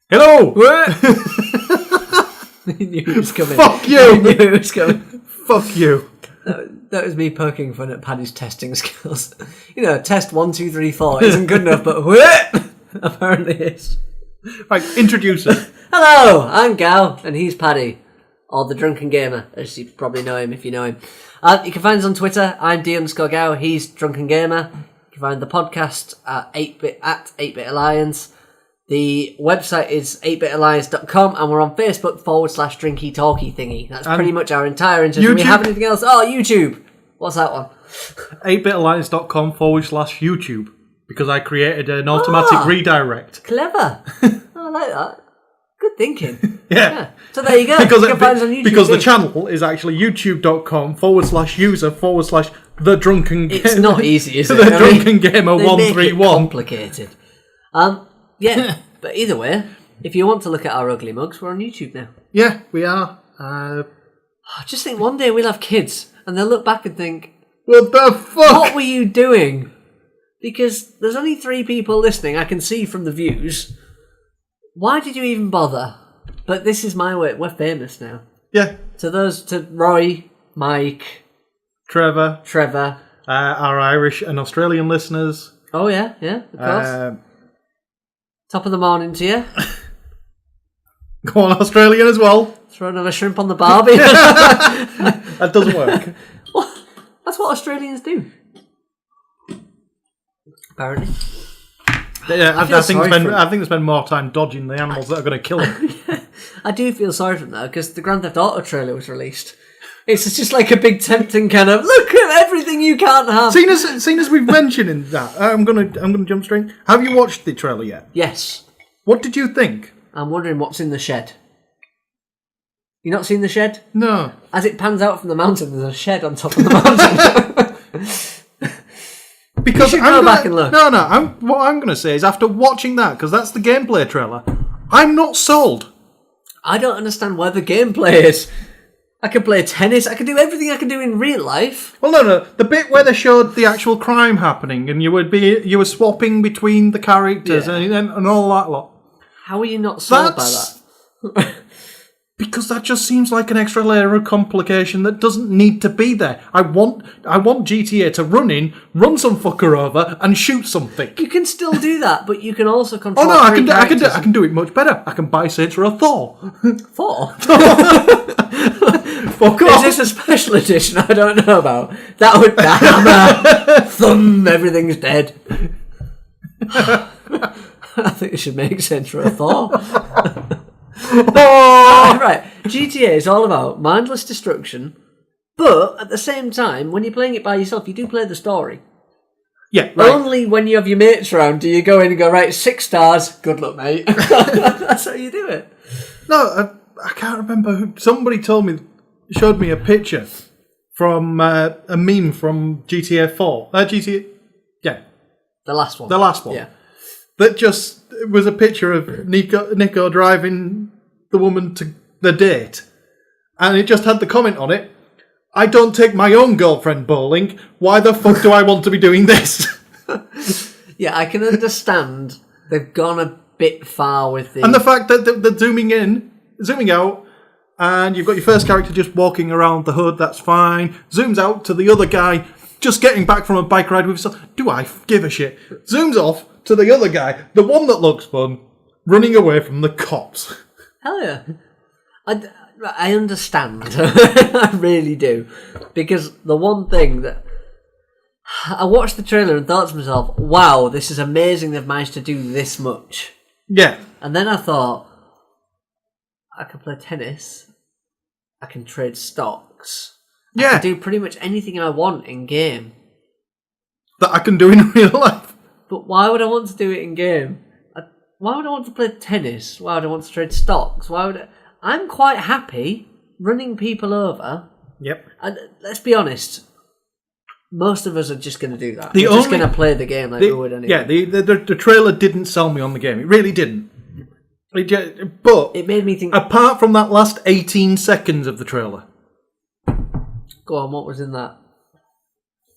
Hello! I knew it was coming. Fuck you! I knew it was coming. Fuck you. That was me poking fun at Paddy's testing skills. You know, test 1, 2, 3, 4 isn't good enough, but apparently is. Right, introduce us. Hello, I'm Gal, and he's Paddy, or the DrunkenGamer, as you probably know him if you know him. You can find us on Twitter. I'm D_Gal, he's DrunkenGamer. You can find the podcast at 8bit Alliance. The website is 8bitalliance.com, and we're on Facebook /Drinky Talky Thingy. That's pretty much our entire interest. Do we have anything else? Oh, YouTube. What's that one? 8bitalliance.com /YouTube, because I created an automatic redirect. Clever. Oh, I like that. Good thinking. Yeah. So there you go. Because, you can find us on YouTube because the channel is actually youtube.com /user /the drunken gamer. It's not easy, is it? The drunken gamer they 131. make it complicated. Yeah, but either way, if you want to look at our ugly mugs, we're on YouTube now. Yeah, we are. I just think one day we'll have kids and they'll look back and think, what the fuck? What were you doing? Because there's only 3 people listening, I can see from the views. Why did you even bother? But this is my way. We're famous now. Yeah. To Roy, Mike, Trevor, our Irish and Australian listeners. Oh yeah, of course. Top of the morning to you. Go on, Australian as well. Throw another shrimp on the barbie. That doesn't work. What? That's what Australians do. Apparently. Yeah, I think they spend more time dodging the animals that are going to kill them. Yeah, I do feel sorry for them though, because the Grand Theft Auto trailer was released. It's just like a big tempting kind of look at everything you can't have. Seeing as we've mentioned in that, I'm gonna jump straight. Have you watched the trailer yet? Yes. What did you think? I'm wondering what's in the shed. You not seen the shed? No. As it pans out from the mountain, there's a shed on top of the mountain. Because you should go back and look. No. What I'm going to say is after watching that, because that's the gameplay trailer, I'm not sold. I don't understand where the gameplay is. I can play tennis. I can do everything I can do in real life. Well, no. The bit where they showed the actual crime happening, and you were swapping between the characters and all that lot. How are you not sold by that? Because that just seems like an extra layer of complication that doesn't need to be there. I want GTA to run some fucker over and shoot something. You can still do that, but you can also control. Oh no, I can do it much better. I can buy Saints Row Thor. Thor? Fuck off. Is this a special edition I don't know about? That would hammer, thumb, everything's dead. I think you should make Saints Row Thor. Right, GTA is all about mindless destruction, but at the same time, when you're playing it by yourself, you do play the story. Yeah, right. Only when you have your mates around do you go in and go, right, 6 stars, good luck, mate. That's how you do it. No, I can't remember who. Somebody showed me a picture from a meme from GTA 4. Yeah. The last one. Yeah. That just was a picture of Nico driving the woman to the date. And it just had the comment on it, I don't take my own girlfriend bowling. Why the fuck do I want to be doing this? Yeah, I can understand they've gone a bit far with the... And the fact that they're zooming out, and you've got your first character just walking around the hood, that's fine. Zooms out to the other guy just getting back from a bike ride with himself. Do I give a shit? Zooms off to the other guy, the one that looks fun, running away from the cops. Hell yeah. I understand. I really do. Because the one thing that... I watched the trailer and thought to myself, wow, this is amazing they've managed to do this much. Yeah. And then I thought, I can play tennis. I can trade stocks. Yeah. I can do pretty much anything I want in game. That I can do in real life. But why would I want to do it in game? Why would I want to play tennis? Why would I want to trade stocks? I'm quite happy running people over. Yep. And let's be honest, most of us are just going to do that. We're just going to play the game like we would anyway. Yeah, the trailer didn't sell me on the game. It really didn't. But it made me think... Apart from that last 18 seconds of the trailer. Go on, what was in that?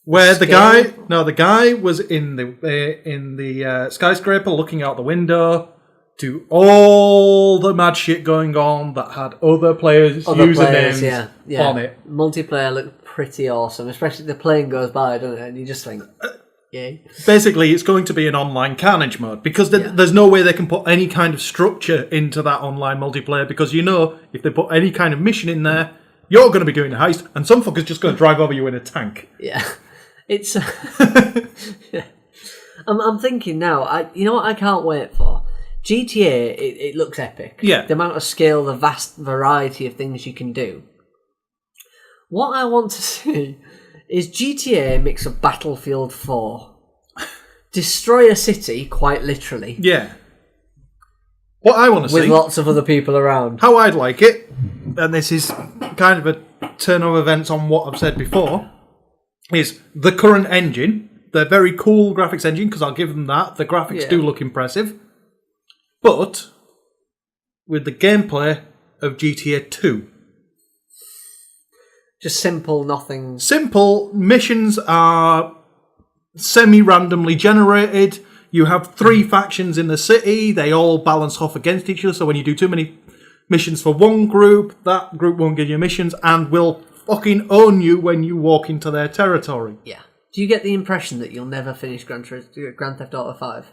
Where the guy was in the skyscraper looking out the window, to all the mad shit going on that had other players' usernames on it. Multiplayer looked pretty awesome, especially the plane goes by, doesn't it? And you just think, yay. Basically, it's going to be an online carnage mode because there's no way they can put any kind of structure into that online multiplayer because if they put any kind of mission in there, you're going to be doing a heist and some fucker's just going to drive over you in a tank. Yeah. It's... I'm thinking now, you know what I can't wait for? GTA, it looks epic. Yeah. The amount of scale, the vast variety of things you can do. What I want to see is GTA mix of Battlefield 4. Destroy a city, quite literally. Yeah. What I want to see... with lots of other people around. How I'd like it, and this is kind of a turn of events on what I've said before, is the current engine... The very cool graphics engine, because I'll give them that. The graphics do look impressive. But with the gameplay of GTA 2. Just simple, nothing... Simple. Missions are semi-randomly generated. You have 3 factions in the city. They all balance off against each other. So when you do too many missions for one group, that group won't give you missions and will fucking own you when you walk into their territory. Yeah. Do you get the impression that you'll never finish Grand Theft Auto 5?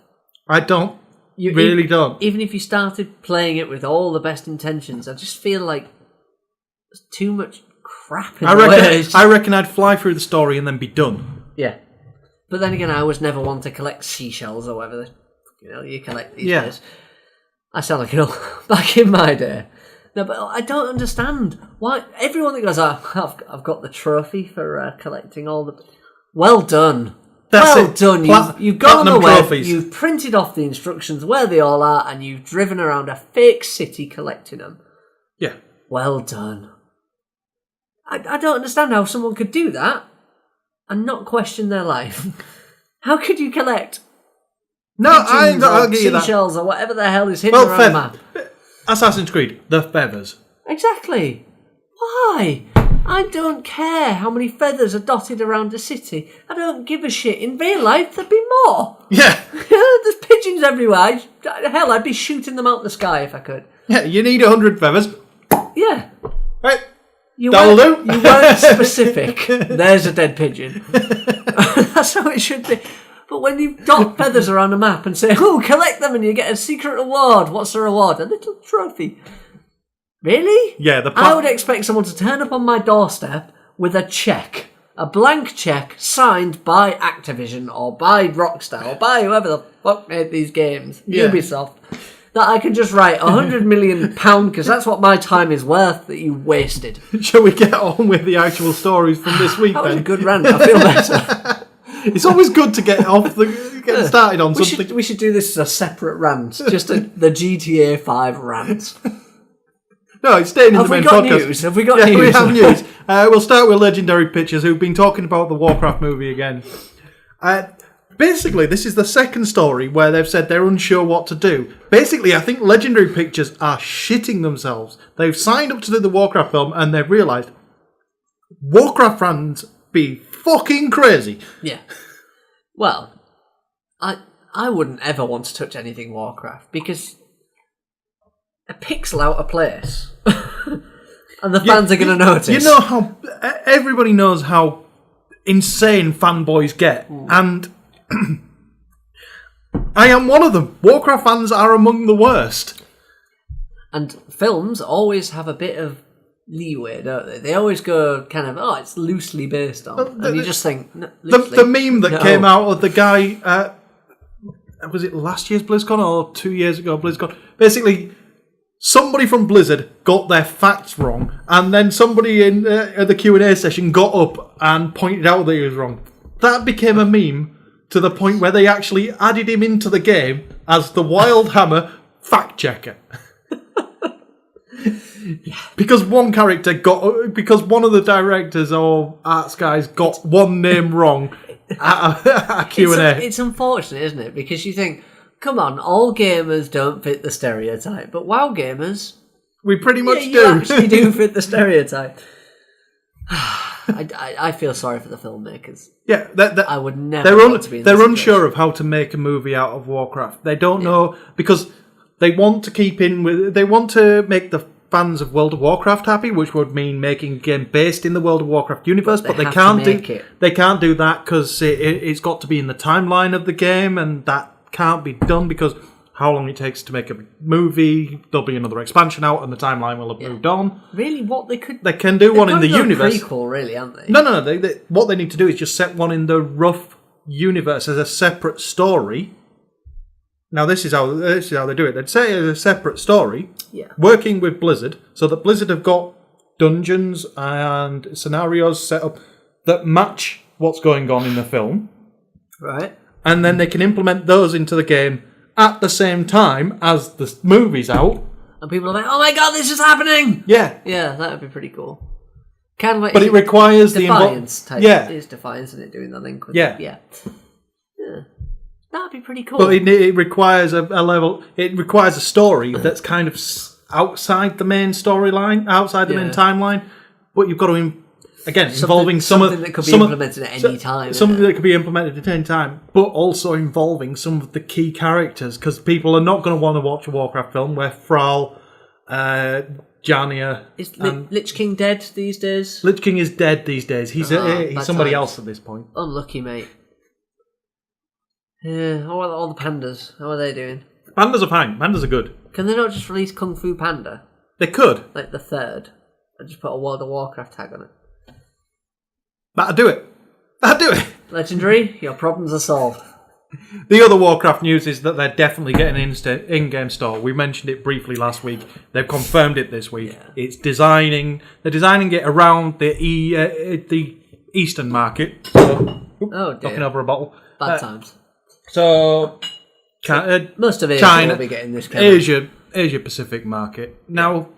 I don't. Don't. Even if you started playing it with all the best intentions, I just feel like there's too much crap in I reckon I'd fly through the story and then be done. Yeah. But then again, I was never one to collect seashells or whatever you collect these days. I sound like back in my day. No, but I don't understand why everyone that goes, I've got the trophy for collecting all the... Well done. Done. You've gone on the web, you've printed off the instructions where they all are, and you've driven around a fake city collecting them. Yeah. Well done. I don't understand how someone could do that and not question their life. How could you collect I'll give you that. Seashells or whatever the hell is hidden around the map? Assassin's Creed, the feathers. Exactly. Why? I don't care how many feathers are dotted around a city. I don't give a shit. In real life, there'd be more. Yeah. There's pigeons everywhere. Hell, I'd be shooting them out the sky if I could. Yeah, you need 100 feathers. Yeah. Right. You weren't specific. There's a dead pigeon. That's how it should be. But when you dot feathers around a map and say, collect them and you get a secret reward. What's the reward? A little trophy. Really? Yeah, I would expect someone to turn up on my doorstep with a check. A blank check signed by Activision or by Rockstar or by whoever the fuck made these games. Yeah. Ubisoft. That I can just write £100 million because that's what my time is worth that you wasted. Shall we get on with the actual stories from this week that then? Was a good rant. I feel better. It's always good to get started on something. We should do this as a separate rant. Just the GTA 5 rant. No, it's staying in the main podcast. Have we got news? We have news. We'll start with Legendary Pictures, who've been talking about the Warcraft movie again. Basically, this is the second story where they've said they're unsure what to do. Basically, I think Legendary Pictures are shitting themselves. They've signed up to do the Warcraft film and they've realised Warcraft fans be fucking crazy. Yeah. Well, I wouldn't ever want to touch anything Warcraft because... a pixel out of place. And the fans are going to notice. You know how... everybody knows how insane fanboys get. And I am one of them. Warcraft fans are among the worst. And films always have a bit of leeway, don't they? They always go kind of, it's loosely based on. And you just think... The meme that came out of the guy... was it last year's BlizzCon or 2 years ago BlizzCon? Basically... somebody from Blizzard got their facts wrong, and then somebody in the Q&A session got up and pointed out that he was wrong. That became a meme to the point where they actually added him into the game as the Wildhammer fact checker. Because one of the directors or arts guys got one name wrong at a Q&A. It's unfortunate, isn't it? Because you think... come on, all gamers don't fit the stereotype, but WoW gamers... we pretty much do. You actually do fit the stereotype. I feel sorry for the filmmakers. Yeah, I would never want to be in this They're unsure of how to make a movie out of Warcraft. They don't know, because they want to keep in with. They want to make the fans of World of Warcraft happy, which would mean making a game based in the World of Warcraft universe. But they can't do. They can't do that because it's got to be in the timeline of the game, and that can't be done because how long it takes to make a movie. There'll be another expansion out, and the timeline will have moved on. Really, they can do one in the universe. Prequel, really, aren't they? No. What they need to do is just set one in the rough universe as a separate story. Now, this is how they do it. They'd say it as a separate story, working with Blizzard, so that Blizzard have got dungeons and scenarios set up that match what's going on in the film. Right. And then they can implement those into the game at the same time as the movie's out. And people are like, oh my god, this is happening! Yeah. Yeah, that would be pretty cool. But it requires Defiance the... type. Yeah. It is Defiance, isn't it, doing the link with Yeah. Yeah. That'd be pretty cool. But it requires a level... It requires a story that's kind of outside the main storyline, outside the main timeline. But you've got to... Again, involving something that could be implemented at any time. Something that could be implemented at any time, but also involving some of the key characters, because people are not going to want to watch a Warcraft film where Thrall, Jarnia... Is Lich King dead these days? Lich King is dead these days. He's somebody else at this point. Unlucky, mate. Yeah, how are all the pandas? How are they doing? Pandas are fine. Pandas are good. Can they not just release Kung Fu Panda? They could. Like the third. And just put a World of Warcraft tag on it. That'd do it. Legendary, your problems are solved. The other Warcraft news is that they're definitely getting an in-game store. We mentioned it briefly last week. They've confirmed it this week. Yeah. They're designing it around the Eastern market. So, knocking over a bottle. Bad times. So, most of Asia China will be getting this kind of... Asia Pacific market. Now,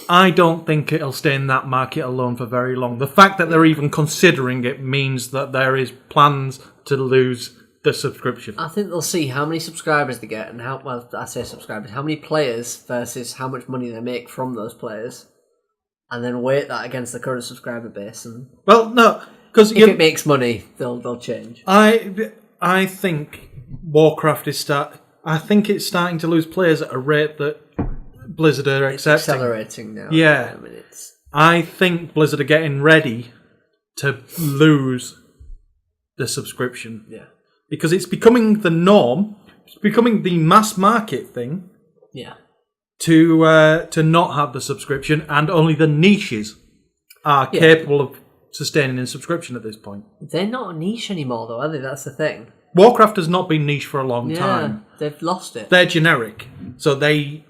I don't think it'll stay in that market alone for very long. The fact that they're even considering it means that there is plans to lose the subscription. I think they'll see how many subscribers they get and how many players versus how much money they make from those players, and then weight that against the current subscriber base. And because if it makes money, they'll change. I think Warcraft it's starting to lose players at a rate that Blizzard are accepting. It's accelerating now. Yeah. I think Blizzard are getting ready to lose the subscription. Yeah. Because it's becoming the norm. It's becoming the mass market thing. Yeah. To not have the subscription, and only the niches are capable of sustaining a subscription at this point. They're not a niche anymore, though, are they? That's the thing. Warcraft has not been niche for a long time. They've lost it. They're generic, so they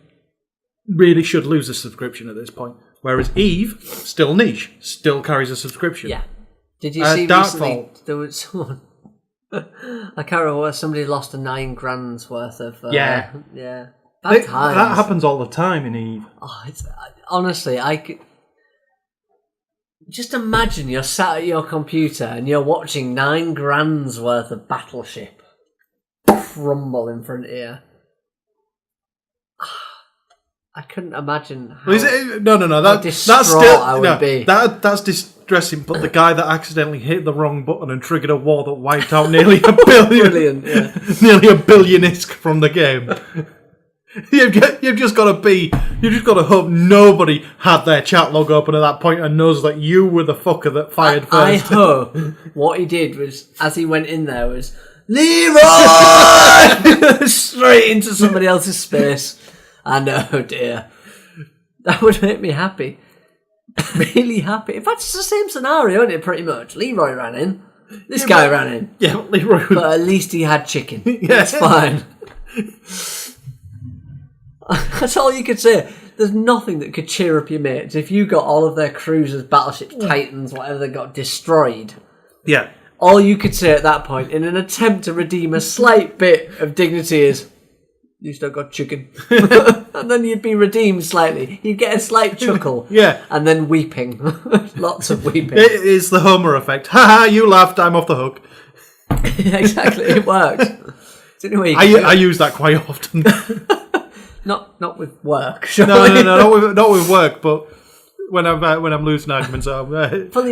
really should lose a subscription at this point. Whereas Eve, still niche, still carries a subscription. Yeah. Did you see recently there was someone... I can't remember where somebody lost a $9,000 worth of... Yeah. Bad times. That happens all the time in Eve. Oh, honestly, I could... Just imagine you're sat at your computer and you're watching $9,000 worth of Battleship crumble in front of you. I couldn't imagine how... No. That's still... I would be. That's distressing, but the guy that accidentally hit the wrong button and triggered a war that wiped out nearly a billion... Brilliant, yeah. Nearly a billion ISK from the game. You've just got to hope nobody had their chat log open at that point and knows that you were the fucker that fired first. I hope what he did was, as he went in there, was Leroy straight into somebody else's space. And oh dear, that would make me happy, really happy. In fact, it's the same scenario, isn't it? Pretty much. Leroy ran in. This guy ran in. Yeah, Leroy. But at least he had chicken. It's fine. That's all you could say. There's nothing that could cheer up your mates if you got all of their cruisers, battleships, titans, whatever they got destroyed. Yeah. All you could say at that point, in an attempt to redeem a slight bit of dignity, is, you still got chicken. And then you'd be redeemed slightly. You'd get a slight chuckle. Yeah. And then weeping. Lots of weeping. It is the Homer effect. Ha ha, you laughed, I'm off the hook. Exactly, it works. It's the only way I use that quite often. Not with work. No, not with work, but when I'm losing arguments, I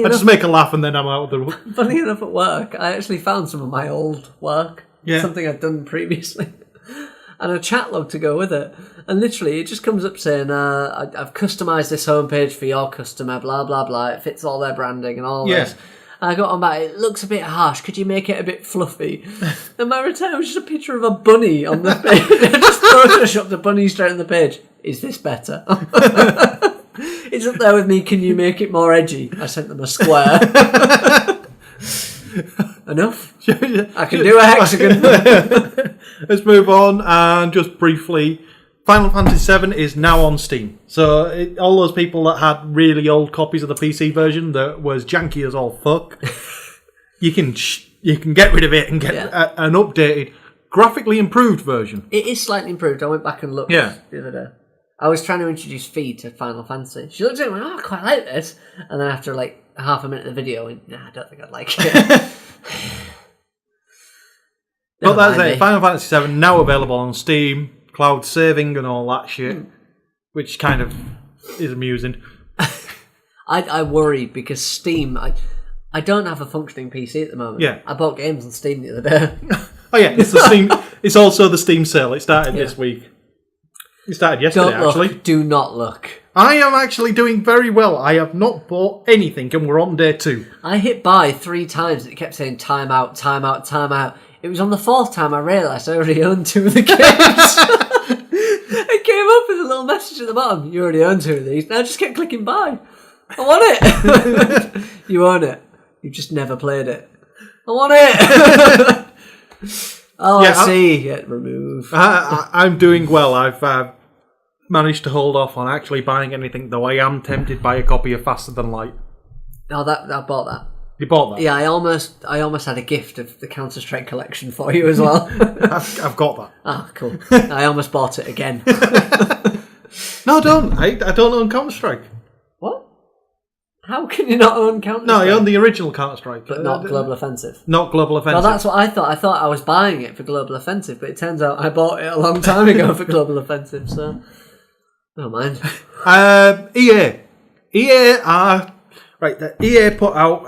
just make a laugh and then I'm out of the room. Funny enough, at work, I actually found some of my old work. Yeah. Something I'd done previously. and a chat log to go with it. And literally, it just comes up saying, I've customised this homepage for your customer, blah, blah, blah. It fits all their branding and all this. And I got on about it looks a bit harsh. Could you make it a bit fluffy? And my return was just a picture of a bunny on the page. I just photoshopped the bunny straight on the page. Is this better? It's up there with me. Can you make it more edgy? I sent them a square. Enough? I can do a hexagon. Let's move on and just briefly, Final Fantasy VII is now on Steam. So all those people that had really old copies of the PC version that was janky as all fuck, you can get rid of it and get an updated, graphically improved version. It is slightly improved. I went back and looked the other day. I was trying to introduce Fee to Final Fantasy. She looked at it and went, I quite like this. And then after like half a minute of the video, I went, I don't think I'd like it. But that's it. Final Fantasy VII now available on Steam, cloud saving and all that shit, which kind of is amusing. I worry because Steam, I don't have a functioning PC at the moment. Yeah. I bought games on Steam the other day. Oh yeah, it's the Steam. It's also the Steam sale. It started this week. It started yesterday, actually. Do not look. I am actually doing very well. I have not bought anything, and we're on day 2. I hit buy 3 times. It kept saying time out, time out, time out. It was on the 4th time I realised I already owned 2 of the games. It came up with a little message at the bottom. You already own 2 of these. And I just kept clicking buy. I want it. You own it. You've just never played it. I want it. I see. Get removed. I'm doing well. I've managed to hold off on actually buying anything, though I am tempted by a copy of Faster Than Light. Oh, I bought that. You bought that? Yeah, I almost had a gift of the Counter-Strike collection for you as well. I've got that. Ah, cool. I almost bought it again. No, I don't. I don't own Counter-Strike. What? How can you not own Counter-Strike? No, I own the original Counter-Strike. But not Global Offensive. Not Global Offensive. Well, that's what I thought. I thought I was buying it for Global Offensive, but it turns out I bought it a long time ago for Global Offensive, so... Never mind. EA are... Right, the EA put out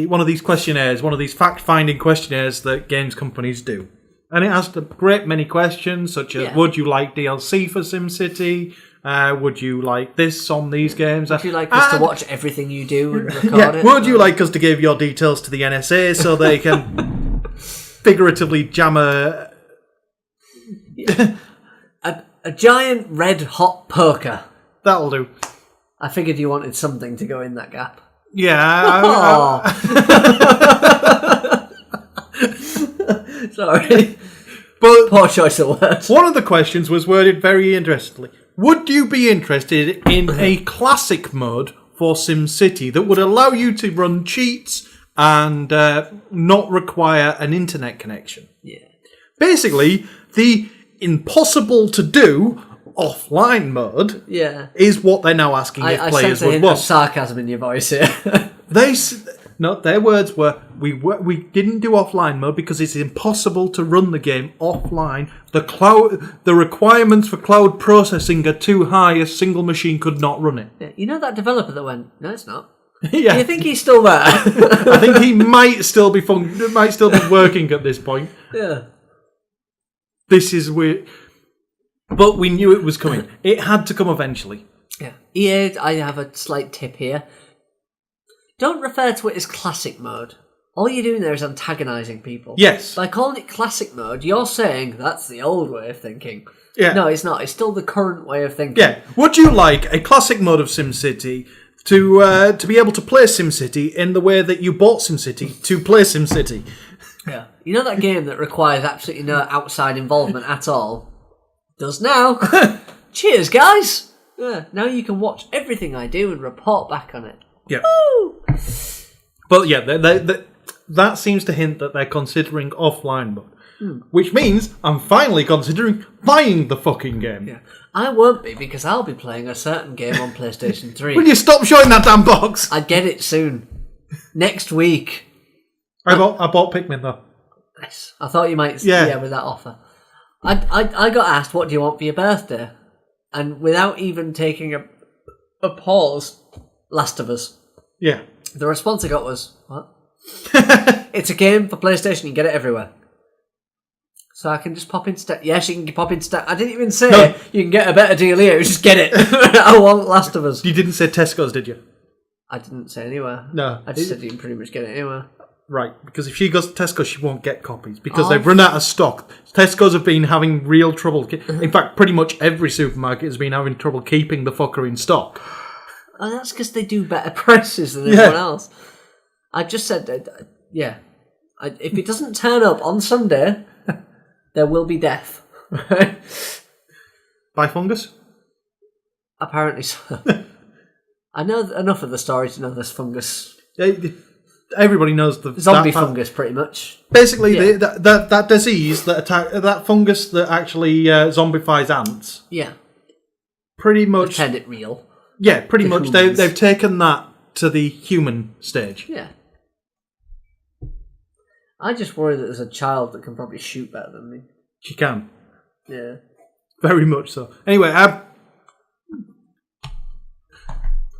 one of these questionnaires, one of these fact-finding questionnaires that games companies do. And it asked a great many questions, such as, would you like DLC for SimCity? Would you like this on these games? Would you like us to watch everything you do and record it? Would you like us to give your details to the NSA so they can figuratively jam a giant red-hot poker? That'll do. I figured you wanted something to go in that gap. Yeah. Sorry. But poor choice of words. One of the questions was worded very interestingly. Would you be interested in a classic mode for SimCity that would allow you to run cheats and not require an internet connection? Yeah. Basically, the impossible to do offline mode is what they're now asking if players would want. Sarcasm in your voice here. Their words were, we didn't do offline mode because it's impossible to run the game offline. The requirements for cloud processing are too high. A single machine could not run it. Yeah, you know that developer that went, no, it's not. Yeah. Do you think he's still there? I think he might still be working at this point. Yeah. This is weird. But we knew it was coming. It had to come eventually. Yeah. EA, I have a slight tip here. Don't refer to it as classic mode. All you're doing there is antagonising people. Yes. By calling it classic mode, you're saying that's the old way of thinking. Yeah. No, it's not. It's still the current way of thinking. Yeah. Would you like a classic mode of SimCity to be able to play SimCity in the way that you bought SimCity to play SimCity? Yeah. You know that game that requires absolutely no outside involvement at all? Does now. Cheers, guys. Yeah. Now you can watch everything I do and report back on it. Yeah. Woo! But yeah, that seems to hint that they're considering offline mode. Which means I'm finally considering buying the fucking game. Yeah. I won't be because I'll be playing a certain game on PlayStation 3. Will you stop showing that damn box? I get it soon. Next week. I bought Pikmin though. Nice. I thought you might with that offer. I got asked, what do you want for your birthday? And without even taking a pause, Last of Us. Yeah. The response I got was, what? It's a game for PlayStation, you can get it everywhere. So I can just pop into... Yes, you can pop into... I didn't even say you can get a better deal here. Just get it. I want Last of Us. You didn't say Tesco's, did you? I didn't say anywhere. No. I just said you can pretty much get it anywhere. Right, because if she goes to Tesco, she won't get copies because they've run out of stock. Tesco's have been having real trouble. In fact, pretty much every supermarket has been having trouble keeping the fucker in stock. Oh, that's because they do better prices than everyone else. I just said that, if it doesn't turn up on Sunday, there will be death. By fungus? Apparently so. I know enough of the story to know there's fungus. Everybody knows the zombie fungus, pretty much. Basically, that disease that fungus that actually zombifies ants. Yeah. Pretty much. Pretend it real. Yeah, pretty much. They've taken that to the human stage. Yeah. I just worry that there's a child that can probably shoot better than me. She can. Yeah. Very much so. Anyway,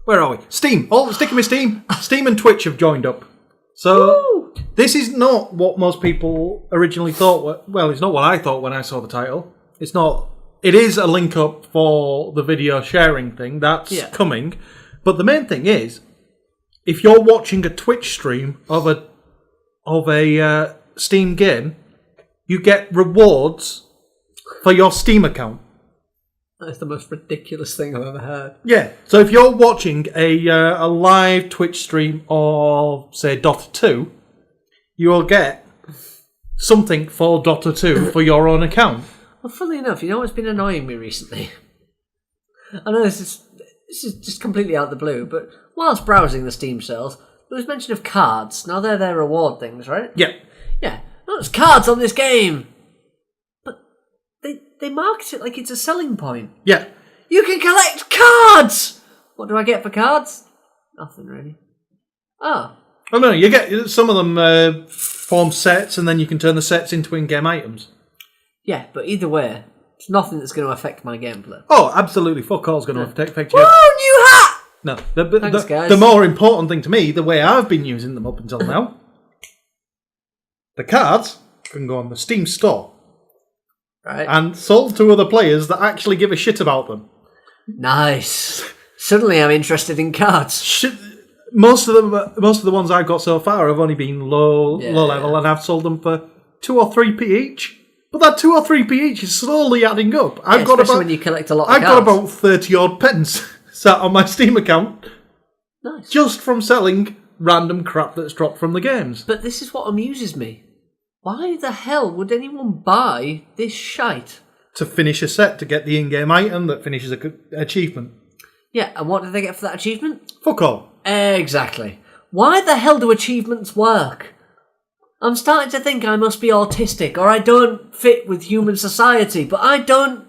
where are we? Steam. Sticking with Steam. Steam and Twitch have joined up. So, this is not what most people originally thought. Well, it's not what I thought when I saw the title. It's not. It is a link up for the video sharing thing. That's coming. But the main thing is, if you're watching a Twitch stream of a Steam game, you get rewards for your Steam account. That's the most ridiculous thing I've ever heard. Yeah. So if you're watching a live Twitch stream of, say, Dota 2, you will get something for Dota 2 for your own account. Well, funnily enough, you know what's been annoying me recently? I know this is just completely out of the blue, but whilst browsing the Steam sales, there was mention of cards. Now they're their reward things, right? Yeah. Yeah. Oh, there's cards on this game. They market it like it's a selling point. Yeah. You can collect cards! What do I get for cards? Nothing, really. Oh. Oh, no, you get... Some of them form sets, and then you can turn the sets into in-game items. Yeah, but either way, it's nothing that's going to affect my gameplay. Oh, absolutely. Fuck all's going to affect you. Whoa, new hat! No. Thanks, guys. The more important thing to me, the way I've been using them up until now, the cards can go on the Steam store. Right. And sold to other players that actually give a shit about them. Nice. Suddenly I'm interested in cards. Most of the ones I've got so far have only been low level, and I've sold them for 2 or 3p each. But that 2 or 3p each is slowly adding up. Especially when you collect a lot of cards. I've got about 30 odd pence sat on my Steam account. Nice. Just from selling random crap that's dropped from the games. But this is what amuses me. Why the hell would anyone buy this shite? To finish a set, to get the in-game item that finishes an achievement. Yeah, and what do they get for that achievement? Fuck all. Exactly. Why the hell do achievements work? I'm starting to think I must be autistic, or I don't fit with human society, but I don't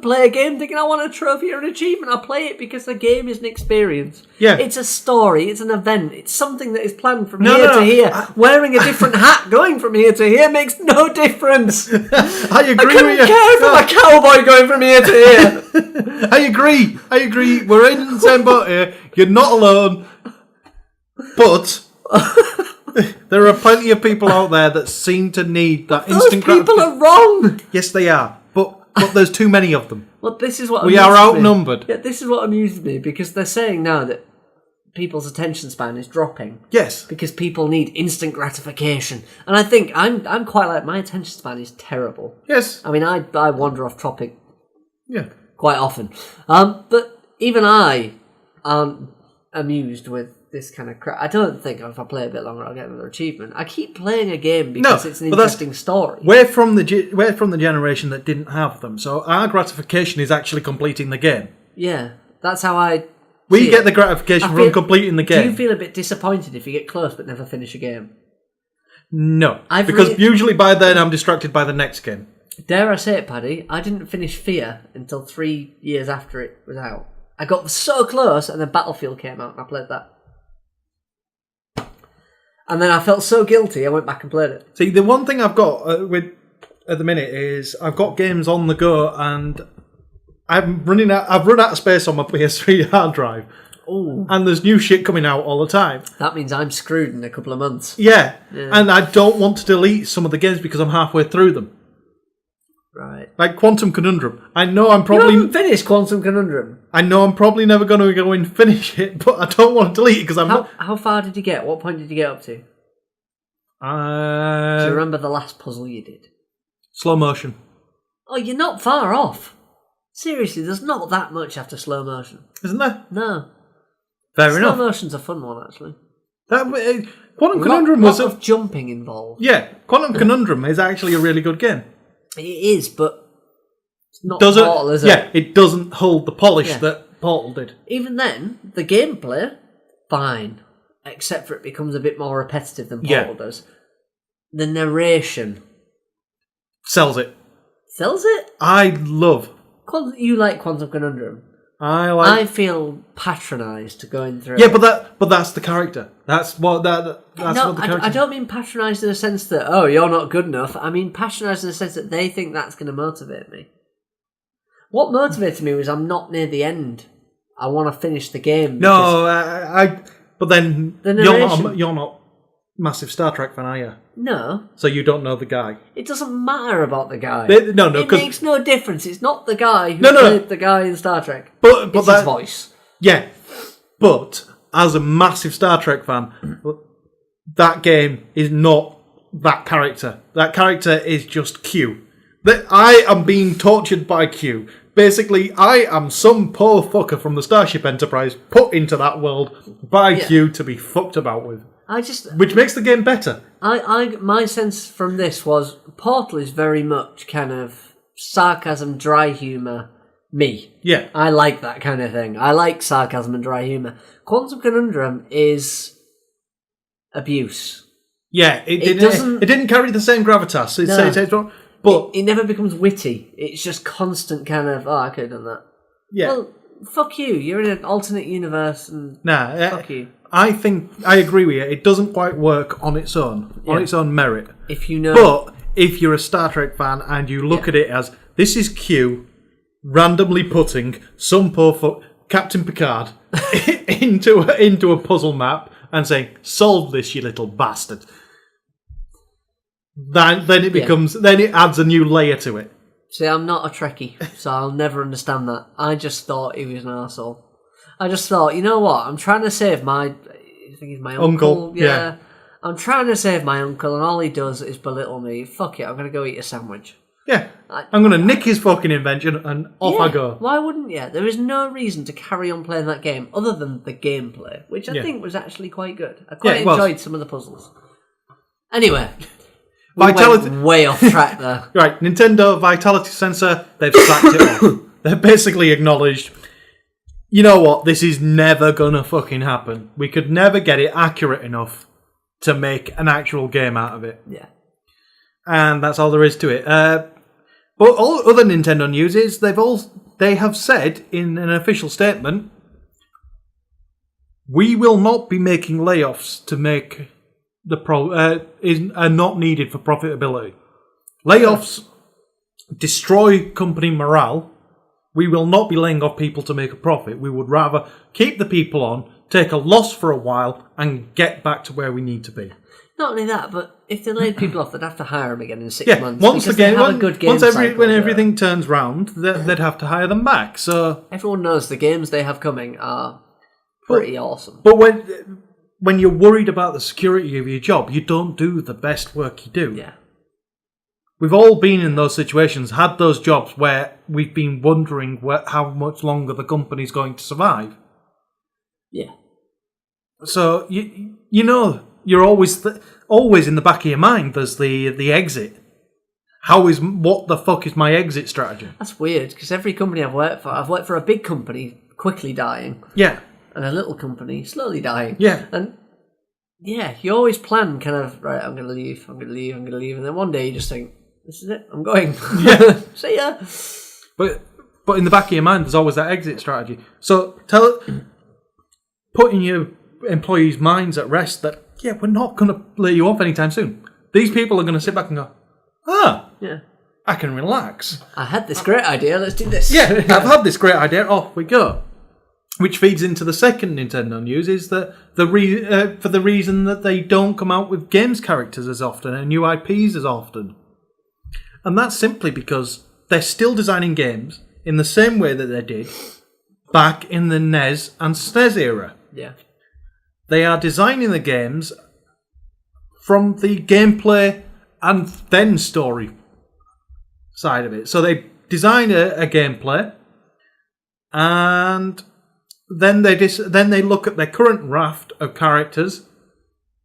play a game thinking I want a trophy or an achievement. I play it because the game is an experience. Yeah. It's a story, it's an event, it's something that is planned from here to here. Wearing a different hat going from here to here makes no difference. I agree with you. I couldn't care for my cowboy going from here to here. I agree. We're in the same boat here. You're not alone. But there are plenty of people out there that seem to need that instant gratification. Those people are wrong. Yes, they are. But there's too many of them. Well, this is what we are outnumbered. Yeah, this is what amuses me, because they're saying now that people's attention span is dropping. Yes, because people need instant gratification, and I think I'm quite like, my attention span is terrible. Yes, I mean I wander off topic. Yeah, quite often. But even I am amused with this kind of crap. I don't think if I play a bit longer I'll get another achievement. I keep playing a game because it's an interesting story. We're from the generation that didn't have them, so our gratification is actually completing the game. Yeah, that's how I... We get the gratification from completing the game. Do you feel a bit disappointed if you get close but never finish a game? No, because usually by then I'm distracted by the next game. Dare I say it, Paddy, I didn't finish Fear until 3 years after it was out. I got so close and then Battlefield came out and I played that. And then I felt so guilty, I went back and played it. See, the one thing I've got at the minute is I've got games on the go and I've run out of space on my PS3 hard drive. Ooh. And there's new shit coming out all the time. That means I'm screwed in a couple of months. Yeah. And I don't want to delete some of the games because I'm halfway through them. Right. Like Quantum Conundrum. I know I'm You probably haven't finished Quantum Conundrum. never going to go and finish it, but I don't want to delete it because I'm not. How far did you get? What point did you get up to? Do you remember the last puzzle you did? Slow motion. Oh, you're not far off. Seriously, there's not that much after slow motion. Isn't there? No. Fair enough. Slow motion's a fun one, actually. Quantum Conundrum was was of jumping involved. Yeah, Quantum Conundrum is actually a really good game. It is, but it's not Doesn't Portal, is it? Yeah, it doesn't hold the polish that Portal did. Even then, the gameplay, fine. Except for it becomes a bit more repetitive than Portal does. The narration sells it. Sells it? You like Quantum Conundrum. I feel patronised going through. Yeah, but that's the character. That's what what the character. I don't mean patronised in the sense that you're not good enough. I mean patronised in the sense that they think that's going to motivate me. What motivated me was I'm not near the end. I want to finish the game. No, but then you're not massive Star Trek fan, are you? No. So you don't know the guy. It doesn't matter about the guy. It makes no difference. It's not the guy who played the guy in Star Trek. But it's his voice. Yeah. But as a massive Star Trek fan, that game is not that character. That character is just Q. I am being tortured by Q. Basically, I am some poor fucker from the Starship Enterprise put into that world by Q to be fucked about with. Which makes the game better. My sense from this was Portal is very much kind of sarcasm, dry humour, me. Yeah. I like that kind of thing. I like sarcasm and dry humour. Quantum Conundrum is abuse. Yeah, it didn't carry the same gravitas. But it never becomes witty. It's just constant kind of, I could have done that. Yeah. Well, fuck you. You're in an alternate universe and fuck you. I think I agree with you. It doesn't quite work on its own, on its own merit. But if you're a Star Trek fan and you look at it as this is Q randomly putting some poor Captain Picard into a puzzle map and saying, "Solve this, you little bastard," then it becomes then it adds a new layer to it. See, I'm not a Trekkie, so I'll never understand that. I just thought he was an arsehole. I just thought, you know what? I'm trying to save I think he's my uncle. Yeah. I'm trying to save my uncle, and all he does is belittle me. Fuck it, I'm going to go eat a sandwich. Yeah. I'm going to nick his fucking invention, and off I go. Why wouldn't you? There is no reason to carry on playing that game other than the gameplay, which I think was actually quite good. I quite enjoyed some of the puzzles. Anyway, we went way off track there. Right, Nintendo Vitality Sensor, they've slacked it off. They've basically acknowledged, you know what, this is never gonna fucking happen. We could never get it accurate enough to make an actual game out of it. Yeah. And that's all there is to it. But all other Nintendo news is they have said in an official statement, we will not be making layoffs to make are not needed for profitability. Layoffs destroy company morale. We will not be laying off people to make a profit. We would rather keep the people on, take a loss for a while, and get back to where we need to be. Not only that, but if they laid people off, they'd have to hire them again in 6 months. When everything turns round, they'd have to hire them back. So everyone knows the games they have coming are pretty awesome. But when you're worried about the security of your job, you don't do the best work you do. Yeah. We've all been in those situations, had those jobs where we've been wondering how much longer the company's going to survive. Yeah. So you know you're always in the back of your mind. There's the exit. What the fuck is my exit strategy? That's weird because every company I've worked for a big company quickly dying. Yeah. And a little company slowly dying. Yeah. And you always plan kind of, right, I'm going to leave. And then one day you just think, this is it, I'm going. Yeah. See ya. But in the back of your mind, there's always that exit strategy. So putting your employees' minds at rest that, we're not going to lay you off anytime soon. These people are going to sit back and go, I can relax. I had this great idea, let's do this. Yeah, I've had this great idea, off we go. which feeds into the second Nintendo news, is that for the reason that they don't come out with games characters as often and new IPs as often. And that's simply because they're still designing games in the same way that they did back in the NES and SNES era. Yeah. They are designing the games from the gameplay and then story side of it. So they design a gameplay, and then they look at their current raft of characters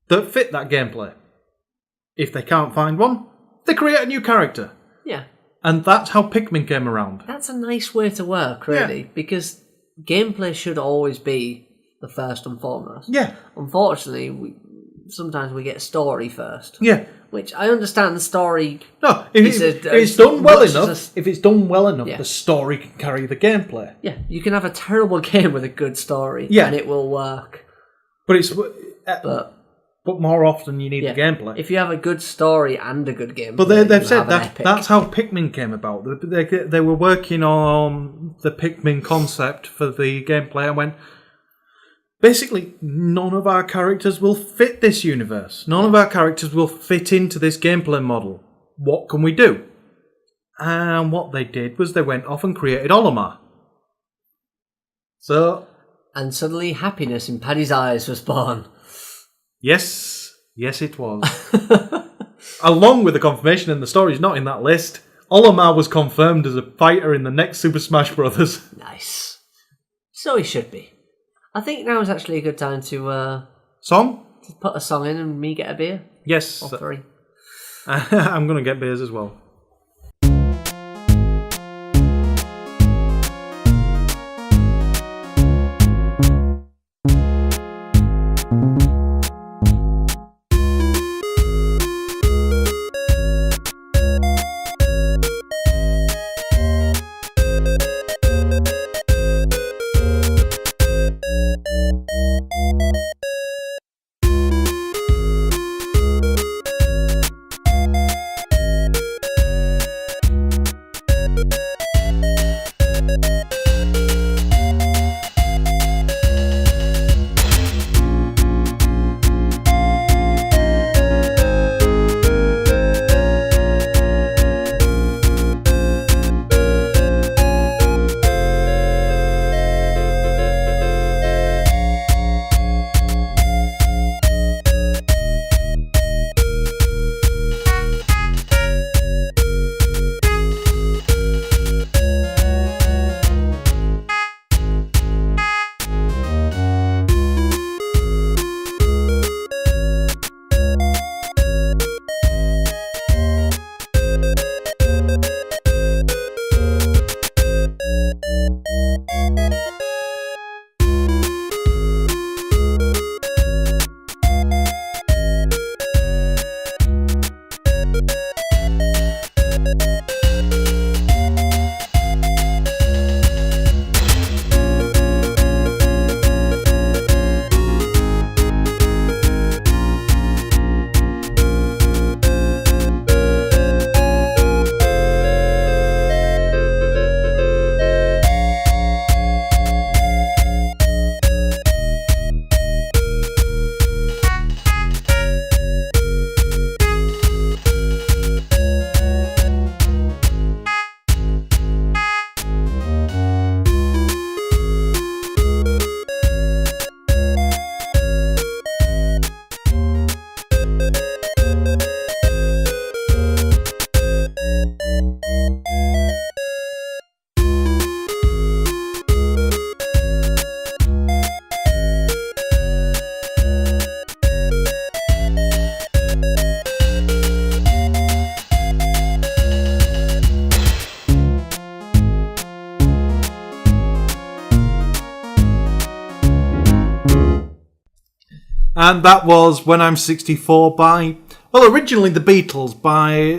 that fit that gameplay. If they can't find one, they create a new character. Yeah. And that's how Pikmin came around. That's a nice way to work, really, because gameplay should always be the first and foremost. Yeah. Unfortunately, sometimes we get story first. Yeah. Which I understand the story. No, if it's done well enough, Yeah. the story can carry the gameplay. Yeah, you can have a terrible game with a good story, and it will work. But more often you need the gameplay. If you have a good story and a good gameplay, but they've said that's how Pikmin came about. They were working on the Pikmin concept for the gameplay and went, basically, none of our characters will fit this universe. None of our characters will fit into this gameplay model. What can we do? And what they did was they went off and created Olimar. And suddenly happiness in Paddy's eyes was born. Yes, it was. Along with the confirmation, and the story's not in that list, Olimar was confirmed as a fighter in the next Super Smash Bros. Nice. So he should be. I think now is actually a good time to... Song? To put a song in and me get a beer. Yes. Or 3. I'm going to get beers as well. And that was When I'm 64 by, well, originally the Beatles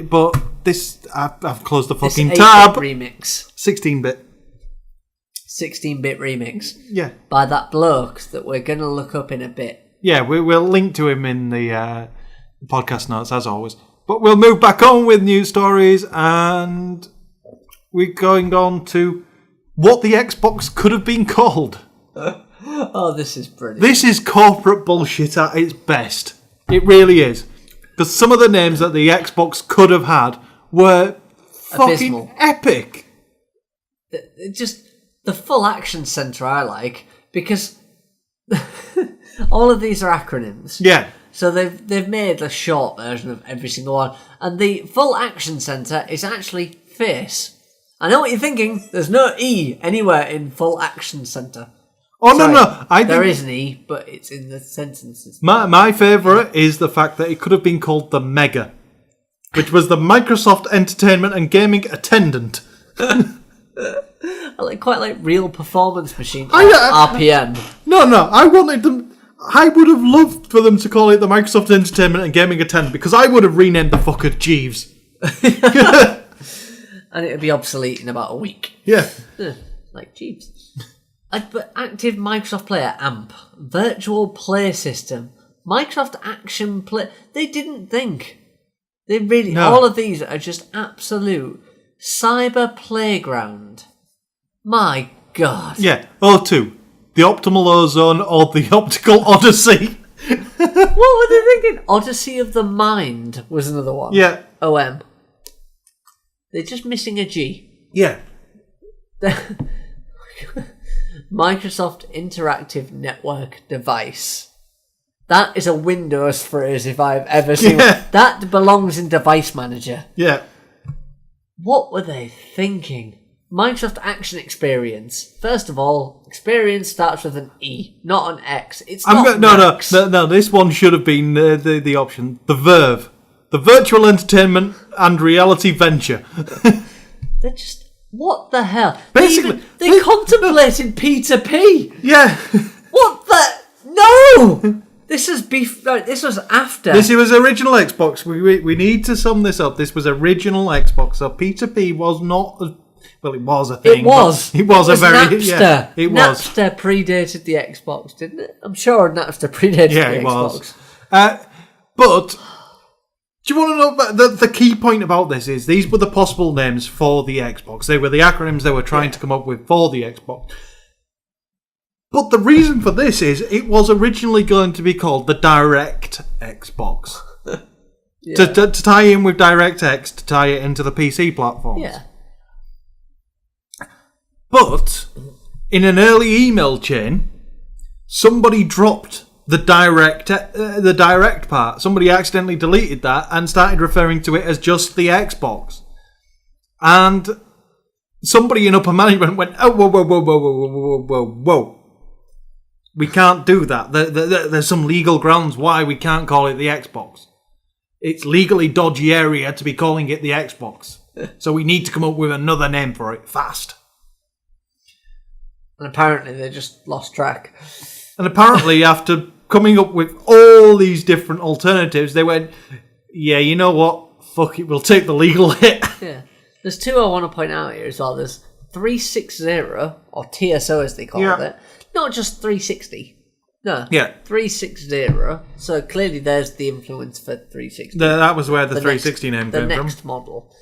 but this, I've closed the fucking tab. Remix. 16-bit. 16-bit remix. Yeah. By that bloke that we're going to look up in a bit. Yeah, we'll link to him in the podcast notes, as always. But we'll move back on with news stories, and we're going on to what the Xbox could have been called. Oh, this is brilliant. This is corporate bullshit at its best. It really is. Because some of the names that the Xbox could have had were fucking abysmal. epic. Just the full action centre I like, because all of these are acronyms. Yeah. So they've made a short version of every single one. And the full action centre is actually face. I know what you're thinking. There's no E anywhere in full action centre. Oh, Sorry, no. There is an E, but it's in the sentences. My favourite is the fact that it could have been called the Mega, which was the Microsoft Entertainment and Gaming Attendant. I quite like Real Performance Machine, RPM. No, I wanted them... I would have loved for them to call it the Microsoft Entertainment and Gaming Attendant, because I would have renamed the fucker Jeeves. And it would be obsolete in about a week. Yeah. Like Jeeves. But Active Microsoft Player AMP, Virtual Play System, Microsoft Action Play... They didn't think. They really... No. All of these are just absolute cyber playground. My God. Yeah. O2. The Optimal Ozone or the Optical Odyssey. What were they thinking? Odyssey of the Mind was another one. Yeah. OM. They're just missing a G. Yeah. Microsoft Interactive Network Device. That is a Windows phrase if I've ever seen one. That belongs in Device Manager. Yeah. What were they thinking? Microsoft Action Experience. First of all, experience starts with an E, not an X. It's not Max. No. This one should have been the option. The Verve. The Virtual Entertainment and Reality Venture. They're just... What the hell? Basically... They're contemplating P2P. Yeah. What the... No! This was after. This was original Xbox. We need to sum this up. This was original Xbox. So P2P was not... Well, it was a thing. It was a very... Napster. Yeah, it was. Napster predated the Xbox, didn't it? I'm sure Napster predated the Xbox. Yeah, it was. But... Do you want to know about the key point about this is these were the possible names for the Xbox. They were the acronyms they were trying to come up with for the Xbox. But the reason for this is it was originally going to be called the Direct Xbox. To tie in with DirectX, to tie it into the PC platforms. Yeah. But in an early email chain, somebody dropped the direct part. Somebody accidentally deleted that and started referring to it as just the Xbox. And somebody in upper management went, oh, whoa. We can't do that. There's some legal grounds why we can't call it the Xbox. It's legally dodgy area to be calling it the Xbox. So we need to come up with another name for it fast. And apparently they just lost track. And apparently after coming up with all these different alternatives, they went, yeah, you know what? Fuck it, we'll take the legal hit. Yeah. There's two I want to point out here as well. There's 360, or TSO as they call it. Not just 360. No. Yeah. 360. So clearly there's the influence for 360. That was where the 360 name came from. The next model.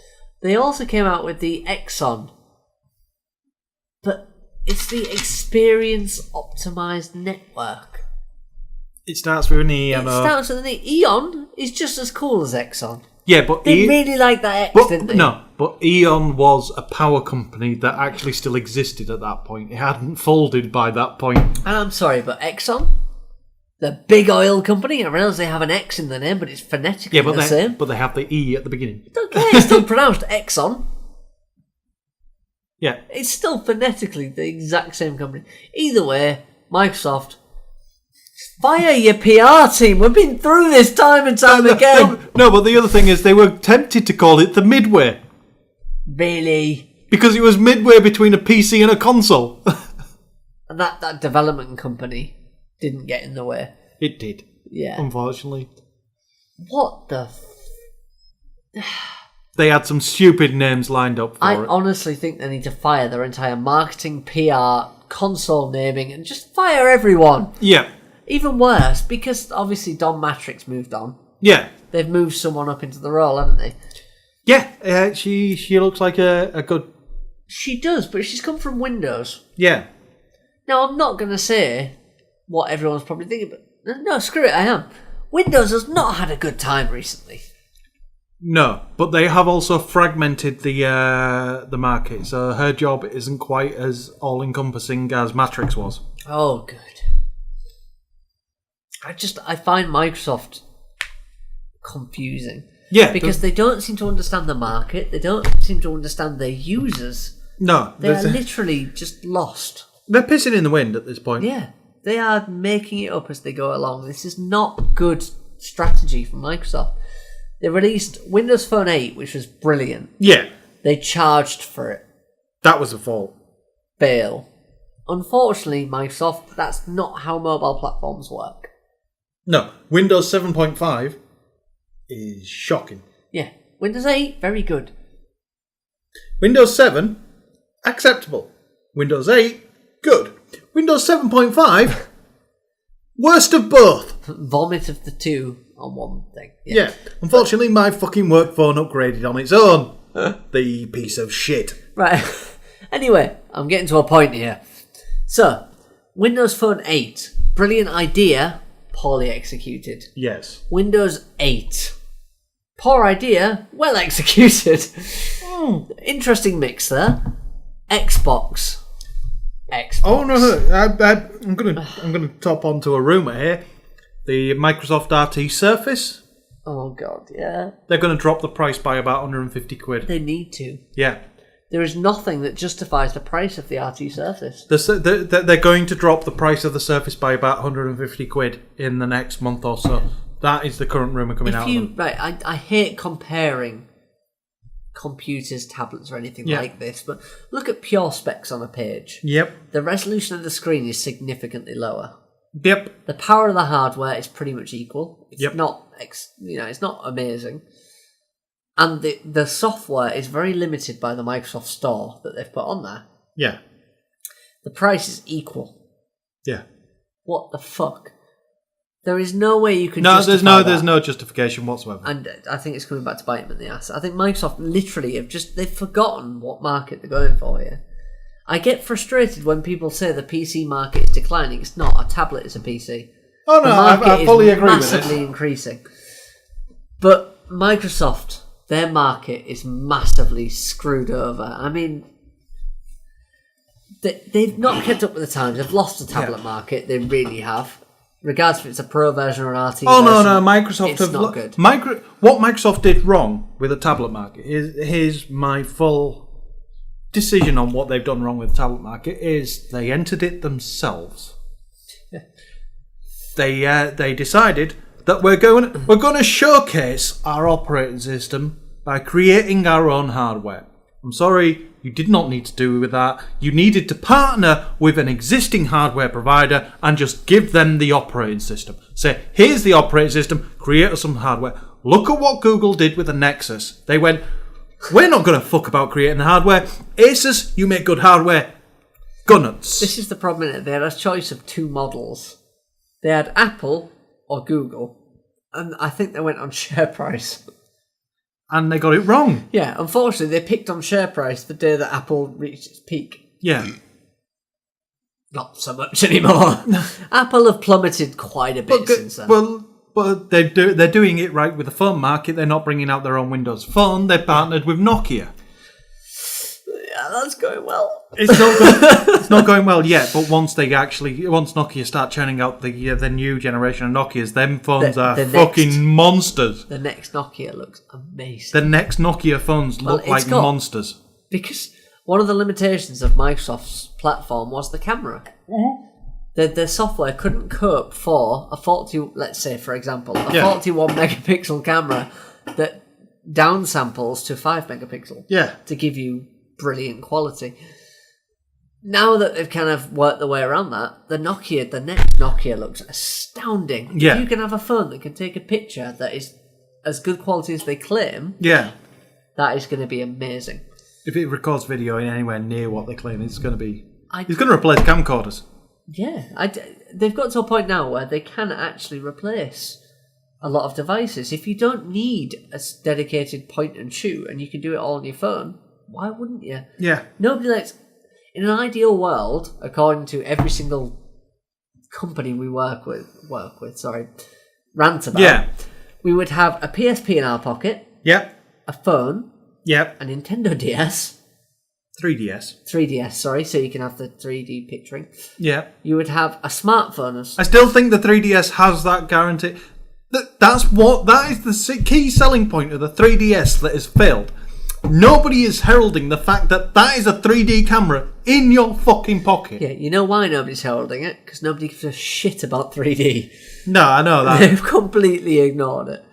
They also came out with the Exxon. But it's the Experience Optimized Network. It starts with an E. It starts with an E. Eon is just as cool as Exxon. Yeah, but they really like that X, didn't they? No, but Eon was a power company that actually still existed at that point. It hadn't folded by that point. And I'm sorry, but Exxon, the big oil company, I realise they have an X in the name, but it's phonetically the same. But they have the E at the beginning. Okay, it's still pronounced Exxon. Yeah. It's still phonetically the exact same company. Either way, Microsoft, fire your PR team. We've been through this time and time again. No, but the other thing is they were tempted to call it the Midway. Really? Because it was midway between a PC and a console. And that development company didn't get in the way. It did. Yeah. Unfortunately. What the... They had some stupid names lined up for it. I honestly think they need to fire their entire marketing, PR, console naming, and just fire everyone. Yeah. Even worse, because obviously Don Matrix moved on. Yeah. They've moved someone up into the role, haven't they? Yeah. She looks like a good... She does, but she's come from Windows. Yeah. Now, I'm not going to say what everyone's probably thinking, but no, screw it, I am. Windows has not had a good time recently. No, but they have also fragmented the market, so her job isn't quite as all-encompassing as Matrix was. Oh, good. I find Microsoft confusing. Yeah. Because they don't seem to understand the market, they don't seem to understand their users. No. They are literally just lost. They're pissing in the wind at this point. Yeah. They are making it up as they go along. This is not good strategy from Microsoft. They released Windows Phone 8, which was brilliant. Yeah. They charged for it. That was a fault. Bail. Unfortunately, Microsoft, that's not how mobile platforms work. No. Windows 7.5 is shocking. Yeah. Windows 8, very good. Windows 7, acceptable. Windows 8, good. Windows 7.5, worst of both. Vomit of the two on one thing. Yeah. Unfortunately, my fucking work phone upgraded on its own. The piece of shit. Right. Anyway, I'm getting to a point here. So, Windows Phone 8, brilliant idea, poorly executed. Yes. Windows 8, poor idea, well executed. Interesting mix there. Xbox. Oh no! I'm gonna top onto a rumor here. The Microsoft RT Surface. Oh god, yeah. They're going to drop the price by about 150 quid. They need to. Yeah. There is nothing that justifies the price of the RT Surface. They're going to drop the price of the Surface by about 150 quid in the next month or so. That is the current rumour coming out of them. Right, I hate comparing computers, tablets or anything like this, but look at pure specs on a page. Yep. The resolution of the screen is significantly lower. Yep. The power of the hardware is pretty much equal. It's not, it's not amazing. And the software is very limited by the Microsoft Store that they've put on there. Yeah. The price is equal. Yeah. What the fuck? There is no way you can justify that. There's no justification whatsoever. And I think it's coming back to bite them in the ass. I think Microsoft literally they've forgotten what market they're going for here. I get frustrated when people say the PC market is declining. It's not. A tablet is a PC. Oh no, I fully agree with this. Massively increasing. But Microsoft, their market is massively screwed over. I mean, they've not kept up with the times. They've lost the tablet market. They really have. Regardless if it's a Pro version or an RT version. Oh no, Microsoft it's not good. What Microsoft did wrong with the tablet market here's my full decision on what they've done wrong with the tablet market is they entered it themselves. They decided that we're going to showcase our operating system by creating our own hardware. I'm sorry, you did not need to do with that. You needed to partner with an existing hardware provider and just give them the operating system. Say, here's the operating system, create us some hardware. Look at what Google did with the Nexus. They went, we're not going to fuck about creating the hardware. Asus, you make good hardware. Go nuts. This is the problem, isn't it? They had a choice of two models. They had Apple or Google. And I think they went on share price. And they got it wrong. Yeah, unfortunately, they picked on share price the day that Apple reached its peak. Yeah. Not so much anymore. Apple have plummeted quite a bit since then. But they're doing it right with the phone market. They're not bringing out their own Windows Phone. They're partnered with Nokia. Yeah, that's going well. It's not going well yet. But once Nokia start churning out the new generation of Nokias, them phones are fucking monsters. The next Nokia looks amazing. The next Nokia phones look like monsters. Because one of the limitations of Microsoft's platform was the camera. Mm-hmm. The software couldn't cope for a 41 megapixel camera that downsamples to 5 megapixel. Yeah. To give you brilliant quality. Now that they've kind of worked their way around that, the next Nokia looks astounding. Yeah. If you can have a phone that can take a picture that is as good quality as they claim, yeah, that is going to be amazing. If it records video in anywhere near what they claim, it's going to be... It's going to replace camcorders. Yeah, they've got to a point now where they can actually replace a lot of devices. If you don't need a dedicated point and shoot and you can do it all on your phone, why wouldn't you? Yeah. Nobody likes... In an ideal world, according to every single company we rant about, we would have a PSP in our pocket, a phone, a Nintendo DS, 3DS, sorry, so you can have the 3D picturing. Yeah. You would have a smartphone. I still think the 3DS has that guarantee. That is the key selling point of the 3DS that has failed. Nobody is heralding the fact that is a 3D camera in your fucking pocket. Yeah, you know why nobody's heralding it? Because nobody gives a shit about 3D. No, I know that. They've completely ignored it.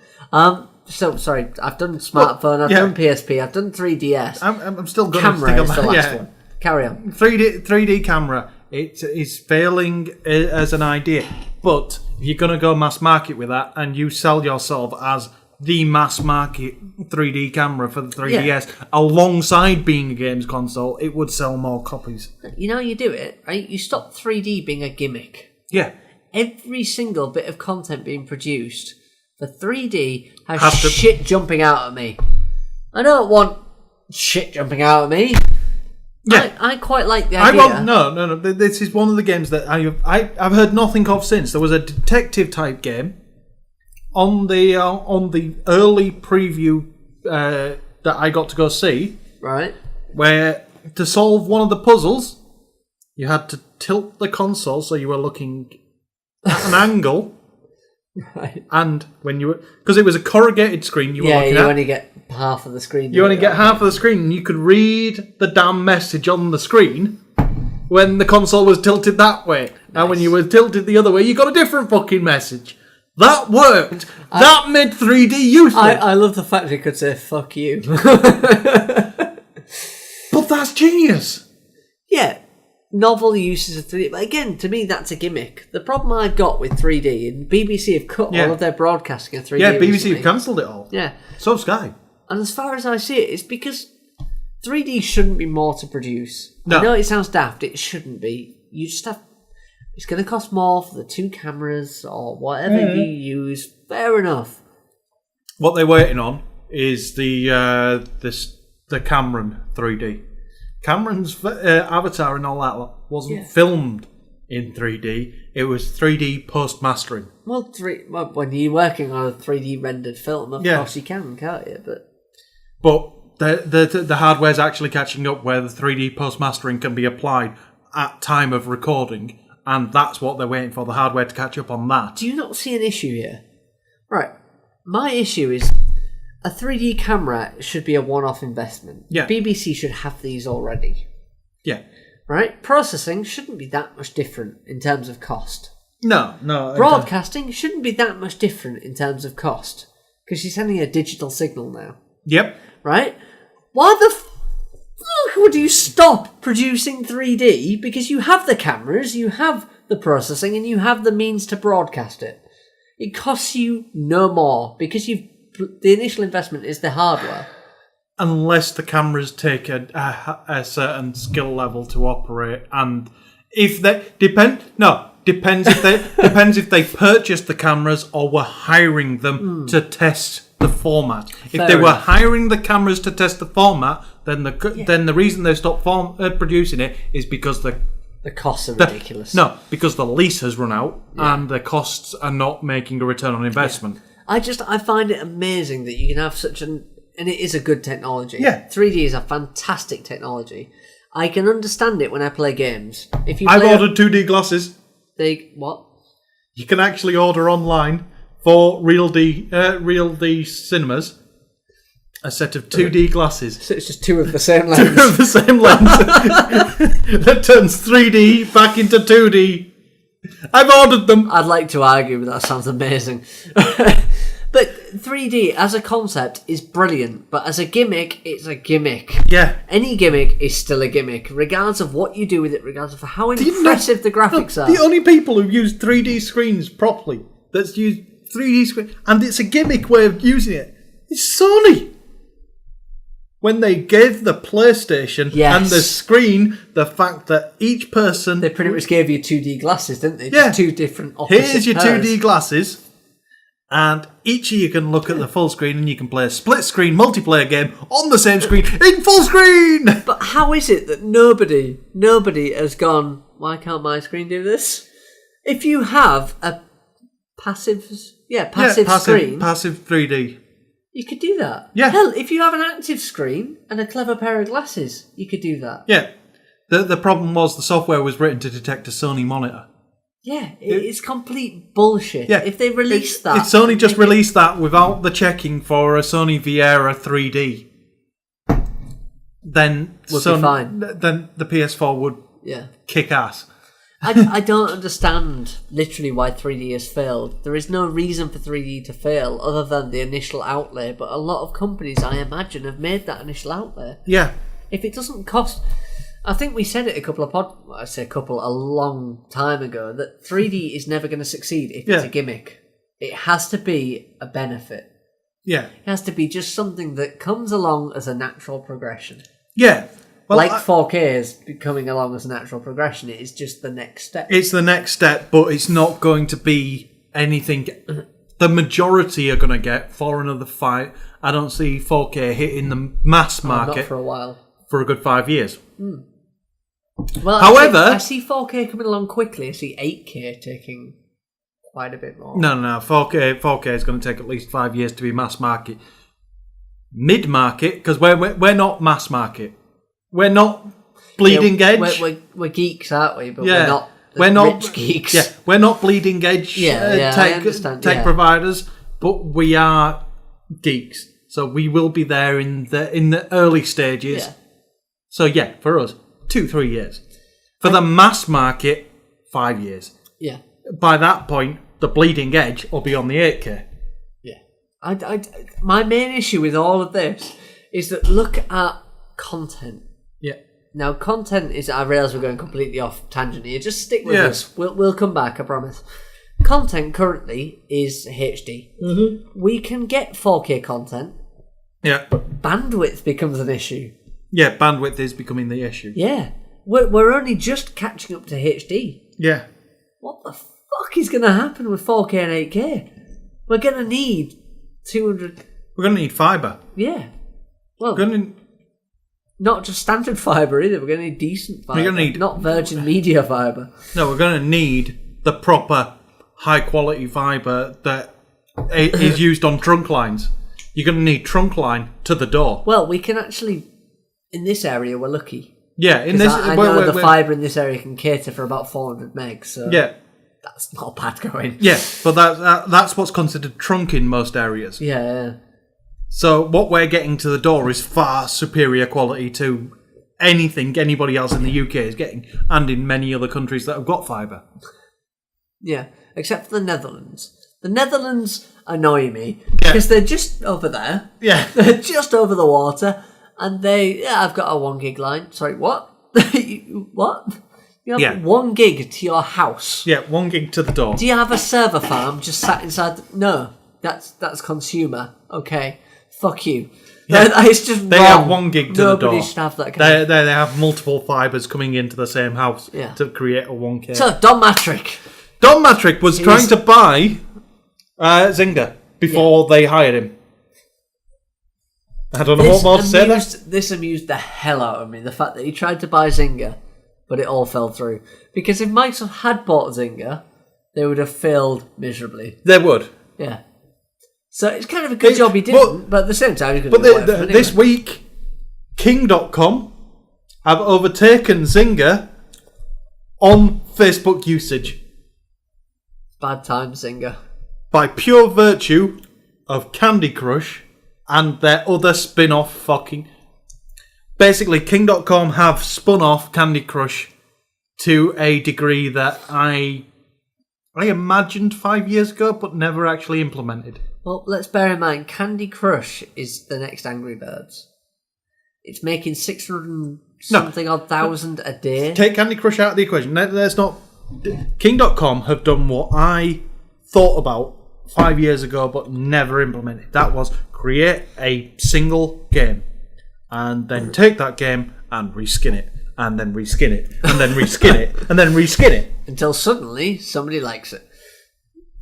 So, sorry, I've done smartphone, I've done PSP, I've done 3DS. I'm still going to stick on the last one. Carry on. 3D camera, it is failing as an idea. But if you're going to go mass market with that and you sell yourself as the mass market 3D camera for the 3DS alongside being a games console, it would sell more copies. You know how you do it, right? You stop 3D being a gimmick. Yeah. Every single bit of content being produced for 3D has shit jumping out at me. I don't want shit jumping out at me. Yeah. I quite like the idea. No. This is one of the games that I've heard nothing of since. There was a detective type game on the early preview that I got to go see. Right. Where to solve one of the puzzles, you had to tilt the console so you were looking at an angle. Right. And when you were, because it was a corrugated screen, you only get half of the screen. You only get half of the screen, and you could read the damn message on the screen when the console was tilted that way. Nice. And when you were tilted the other way, you got a different fucking message. That worked. That made 3D useful. I love the fact you could say "fuck you." But that's genius. Yeah. Novel uses of 3D. But again, to me, that's a gimmick. The problem I've got with 3D, and BBC have cut all of their broadcasting of 3D. Yeah, BBC recently. have cancelled it all. Yeah. So have Sky. And as far as I see it, it's because 3D shouldn't be more to produce. No. I know it sounds daft, it shouldn't be. You just have... It's going to cost more for the 2 cameras or whatever you use. Fair enough. What they're waiting on is the Cameron 3D. Cameron's Avatar and all that wasn't filmed in 3D. It was 3D post-mastering. Well, when you're working on a 3D rendered film, of course you can, can't you? But the hardware's actually catching up where the 3D post-mastering can be applied at time of recording, and that's what they're waiting for, the hardware to catch up on that. Do you not see an issue here? Right. My issue is a 3D camera should be a one-off investment. Yeah. BBC should have these already. Yeah. Right? Processing shouldn't be that much different in terms of cost. No. Broadcasting shouldn't be that much different in terms of cost. Because you're sending a digital signal now. Yep. Right? Why the fuck would you stop producing 3D? Because you have the cameras, you have the processing, and you have the means to broadcast it. It costs you no more because the initial investment is the hardware. Unless the cameras take a certain skill level to operate, and if they depends if they purchased the cameras or were hiring them to test the format. If they were hiring the cameras to test the format, then the reason they stopped producing it is because the costs are ridiculous. Because the lease has run out and the costs are not making a return on investment. Yeah. I find it amazing that you can have such and it is a good technology. Yeah. 3D is a fantastic technology. I can understand it when I play games. I've ordered 2D glasses. What? You can actually order online for Real D cinemas a set of 2D glasses. So it's just 2 of the same lens. 2 of the same lens. That turns 3D back into 2D. I've ordered them. I'd like to argue, but that sounds amazing. But 3D as a concept is brilliant, but as a gimmick, it's a gimmick. Yeah. Any gimmick is still a gimmick, regardless of what you do with it, regardless of how impressive the graphics are. The only people who use 3D screens properly, that's used 3D screen, and it's a gimmick way of using it, is Sony. When they gave the PlayStation and the screen the fact that each person... They pretty much gave you 2D glasses, didn't they? Yeah. Just 2 different opposite Here's your pairs. 2D glasses. And each of you can look at the full screen and you can play a split screen multiplayer game on the same screen in full screen! But how is it that nobody has gone, why can't my screen do this? If you have a passive screen... Passive 3D. You could do that. Yeah. Hell, if you have an active screen and a clever pair of glasses, you could do that. Yeah. The problem was the software was written to detect a Sony monitor. Yeah, it's complete bullshit. Yeah. If they release that... If Sony just released that without the checking for a Sony Viera 3D, then Would be fine. Then the PS4 would kick ass. I don't understand literally why 3D has failed. There is no reason for 3D to fail other than the initial outlay, but a lot of companies, I imagine, have made that initial outlay. Yeah. If it doesn't cost... I think we said it a long time ago, that 3D is never going to succeed if it's a gimmick. It has to be a benefit. Yeah. It has to be just something that comes along as a natural progression. Yeah. Well, 4K is coming along as a natural progression. It is just the next step. It's the next step, but it's not going to be anything... The majority are going to get for another 5... I don't see 4K hitting the mass market... Not for a while. For a good 5 years. Mm. Well, however... I see 4K coming along quickly. I see 8K taking quite a bit more. No. 4K is going to take at least 5 years to be mass market. Mid-market, because we're not mass market. We're not bleeding edge. We're geeks, aren't we? But we're not rich geeks. Yeah, we're not bleeding edge tech providers, but we are geeks. So we will be there in the early stages. Yeah. So for us, 2-3 years. For the mass market, 5 years. Yeah. By that point, the bleeding edge will be on the 8K. Yeah. My main issue with all of this is that look at content. Yeah. Now, content is... I realise we're going completely off tangent here. Just stick with us. We'll come back, I promise. Content currently is HD. Mm-hmm. We can get 4K content. Yeah. But bandwidth becomes an issue. Yeah, bandwidth is becoming the issue. Yeah. We're only just catching up to HD. Yeah. What the fuck is going to happen with 4K and 8K? We're going to need 200... We're going to need fibre. Yeah. Well, we're going to... not just standard fibre either. We're going to need decent fibre. We're going to need... not Virgin Media fibre. No, we're going to need the proper high-quality fibre that is used on trunk lines. You're going to need trunk line to the door. Well, we can actually... In this area, we're lucky. Yeah, in this... I know the fibre in this area can cater for about 400 megs, so... Yeah. That's not bad going. Yeah, but that's what's considered trunk in most areas. Yeah. So what we're getting to the door is far superior quality to anything anybody else in the UK is getting, and in many other countries that have got fibre. Yeah. Except for the Netherlands. The Netherlands annoy me because they're just over there. Yeah. They're just over the water, and I've got a 1 gig line. Sorry, what? What? You have 1 gig to your house. Yeah, 1 gig to the door. Do you have a server farm just sat inside? No, that's consumer. Okay, fuck you. Yeah. It's just they wrong. have 1 gig to the door. Nobody should have that kind they have multiple fibres coming into the same house to create a 1K. So, Don Matrick was trying to buy Zynga before they hired him. I don't know what more to say there. This amused the hell out of me, the fact that he tried to buy Zynga, but it all fell through. Because if Microsoft had bought Zynga, they would have failed miserably. They would. Yeah. So it's kind of a good job he didn't, but at the same time, he could do whatever anyway. This week, King.com have overtaken Zynga on Facebook usage. Bad time, Zynga. By pure virtue of Candy Crush and their other spin-off fucking... Basically, King.com have spun off Candy Crush to a degree that I imagined 5 years ago, but never actually implemented. Well, let's bear in mind, Candy Crush is the next Angry Birds. It's making 600,000 a day. Take Candy Crush out of the equation. There's not... King.com have done what I thought about 5 years ago, but never implemented. That was create a single game, and then take that game and reskin it, and then reskin it, and then reskin it, and then reskin it. Until suddenly, somebody likes it.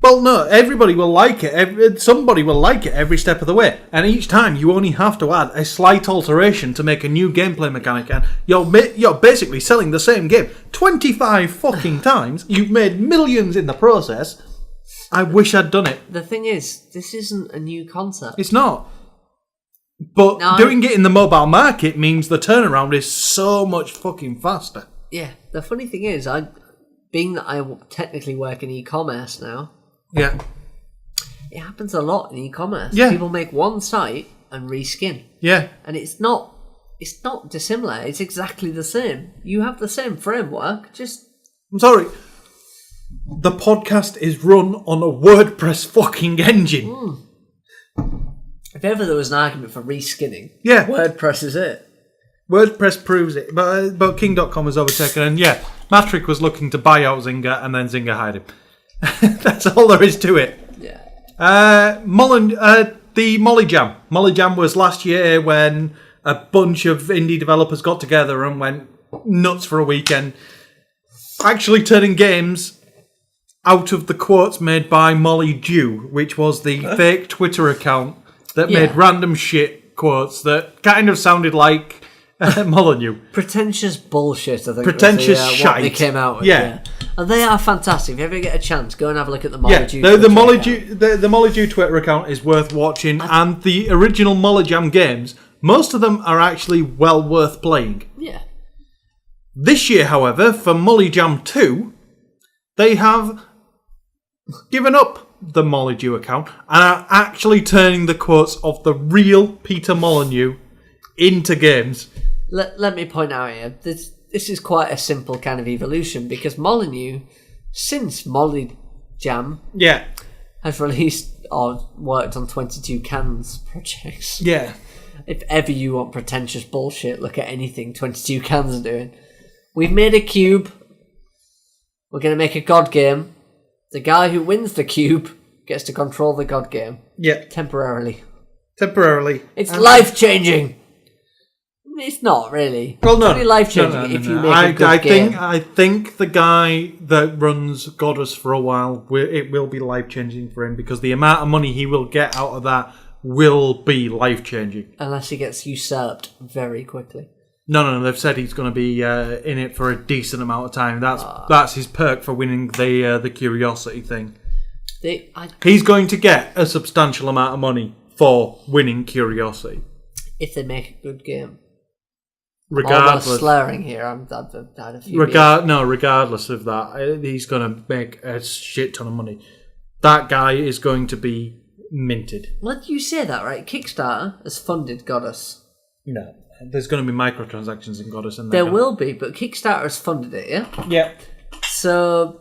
Well, no, everybody will like it. Somebody will like it every step of the way. And each time you only have to add a slight alteration to make a new gameplay mechanic. And you're basically selling the same game 25 fucking times. You've made millions in the process. I wish I'd done it. The thing is, this isn't a new concept. It's not. But doing it in the mobile market means the turnaround is so much fucking faster. Yeah. The funny thing is, being that I technically work in e-commerce now, yeah, it happens a lot in e-commerce. Yeah. People make one site and reskin. Yeah. And it's not dissimilar. It's exactly the same. You have the same framework, just... I'm sorry. The podcast is run on a WordPress fucking engine. If ever there was an argument for reskinning, Yeah. WordPress is it. WordPress proves it. But King.com was overtaken, and yeah, Matrick was looking to buy out Zynga, and then Zynga hired him. That's all there is to it. Yeah. The MolyJam. MolyJam was last year when a bunch of indie developers got together and went nuts for a weekend, actually turning games out of the quotes made by MolyJam, which was the fake Twitter account that made random shit quotes that kind of sounded like Molyneux. Pretentious bullshit, I think. Pretentious shite. What they came out with. Yeah. And they are fantastic. If you ever get a chance, go and have a look at the Yeah, MolyJam. the MolyJam Twitter account is worth watching, and the original MolyJam games, most of them are actually well worth playing. Yeah. This year, however, for MolyJam 2, they have given up the MolyJam account and are actually turning the quotes of the real Peter Molyneux into games. Let me point out here, this is quite a simple kind of evolution, because Molyneux, since MolyJam, has released or worked on 22 Cans projects. Yeah. If ever you want pretentious bullshit, look at anything 22 Cans are doing. We've made a cube. We're going to make a God game. The guy who wins the cube gets to control the God game. Yeah. Temporarily. It's life-changing. It's not really. Well, no. It's only life-changing if you make a good game. I think the guy that runs Goddess for a while, it will be life-changing for him, because the amount of money he will get out of that will be life-changing. Unless he gets usurped very quickly. No. They've said he's going to be in it for a decent amount of time. That's his perk for winning the curiosity thing. He's going to get a substantial amount of money for winning curiosity. If they make a good game. Regardless. I'm slurring here. I've had a few regardless of that, he's going to make a shit ton of money. That guy is going to be minted. Well, you say that, right? Kickstarter has funded Goddess. No. There's going to be microtransactions in Goddess. And there will be, but Kickstarter has funded it, yeah? Yeah. So,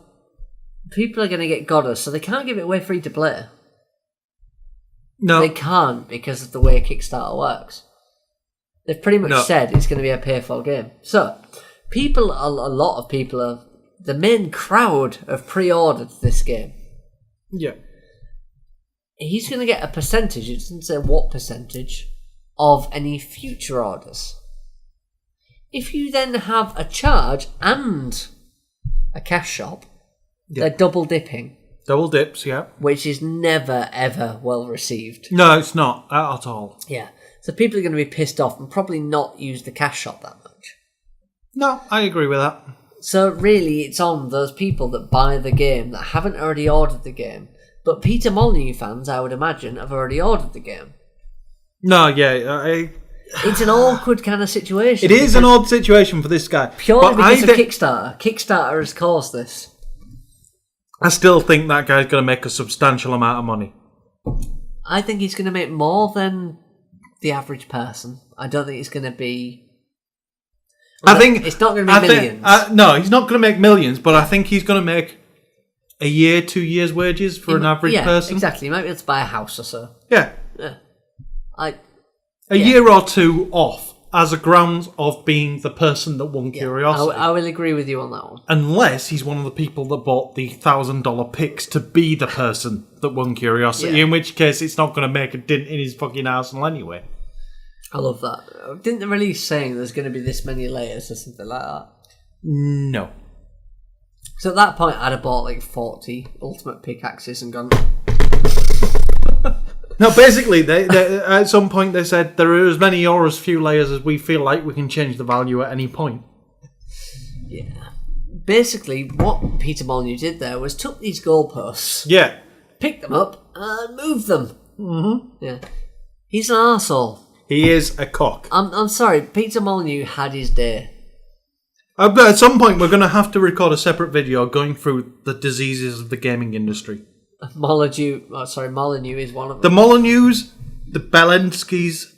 people are going to get Goddess, so they can't give it away free to play. No. They can't, because of the way Kickstarter works. They've pretty much said it's going to be a pay-for game. So, a lot of people the main crowd have pre-ordered this game. Yeah. He's going to get a percentage, it doesn't say what percentage, of any future orders. If you then have a charge and a cash shop, they're double dipping. Double dips, yeah. Which is never, ever well received. No, it's not at all. Yeah. So people are going to be pissed off and probably not use the cash shop that much. No, I agree with that. So really, it's on those people that buy the game that haven't already ordered the game. But Peter Molyneux fans, I would imagine, have already ordered the game. No, yeah. It's an awkward kind of situation. It is an odd situation for this guy. Purely because of Kickstarter. Kickstarter has caused this. I still think that guy's going to make a substantial amount of money. I think he's going to make more than the average person. I don't think it's going to be... I think it's not going to be millions. No, he's not going to make millions, but I think he's going to make a year, 2 years' wages for an average person. Exactly. He might be able to buy a house or so. Yeah. A year or two off as a grounds of being the person that won Curiosity. I will agree with you on that one. Unless he's one of the people that bought the $1,000 picks to be the person that won Curiosity, in which case it's not going to make a dent in his fucking arsenal anyway. I love that. Didn't the release saying there's going to be this many layers or something like that? No. So at that point, I'd have bought like 40 ultimate pickaxes and gone. No, basically, they at some point they said there are as many or as few layers as we feel like we can change the value at any point. Yeah. Basically, what Peter Molyneux did there was took these goalposts, Yeah. picked them up, and moved them. Mm-hmm. Yeah. He's an arsehole. He is a cock. I'm sorry, Peter Molyneux had his day. But at some point, we're going to have to record a separate video going through the diseases of the gaming industry. Molyneux is one of The them. Molyneux, the Belenskis.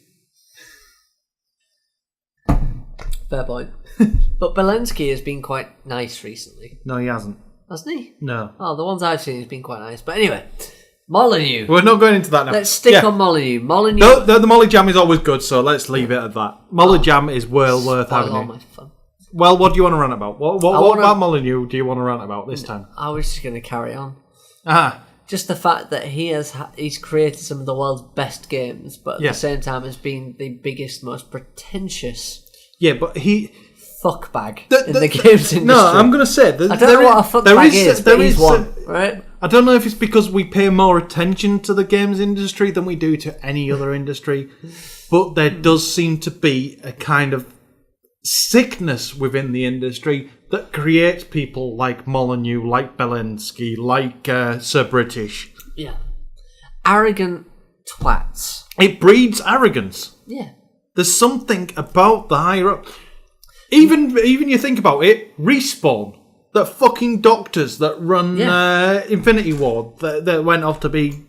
Fair point. But Belensky has been quite nice recently. No, he hasn't. Hasn't he? No. Oh, the ones I've seen has been quite nice. But anyway, Molyneux. We're not going into that now. Let's stick on Molyneux. Molyneux. No, the MolyJam is always good, so let's leave it at that. MolyJam is well worth Spoil having all it. my fun. Well, what do you want to rant about? What about Molyneux do you want to rant about this time? I was just going to carry on. Ah, Just the fact that he's created some of the world's best games, but at the same time has been the biggest, most pretentious yeah, but he... fuckbag in the games industry. No, I'm going to say... I don't know what a fuckbag is, but he's one, right? I don't know if it's because we pay more attention to the games industry than we do to any other industry, but there does seem to be a kind of sickness within the industry that creates people like Molyneux, like Belensky, like Sir British. Yeah. Arrogant twats. It breeds arrogance. Yeah. There's something about the higher up. Even you think about it, Respawn, the fucking doctors that run Infinity Ward, that went off to be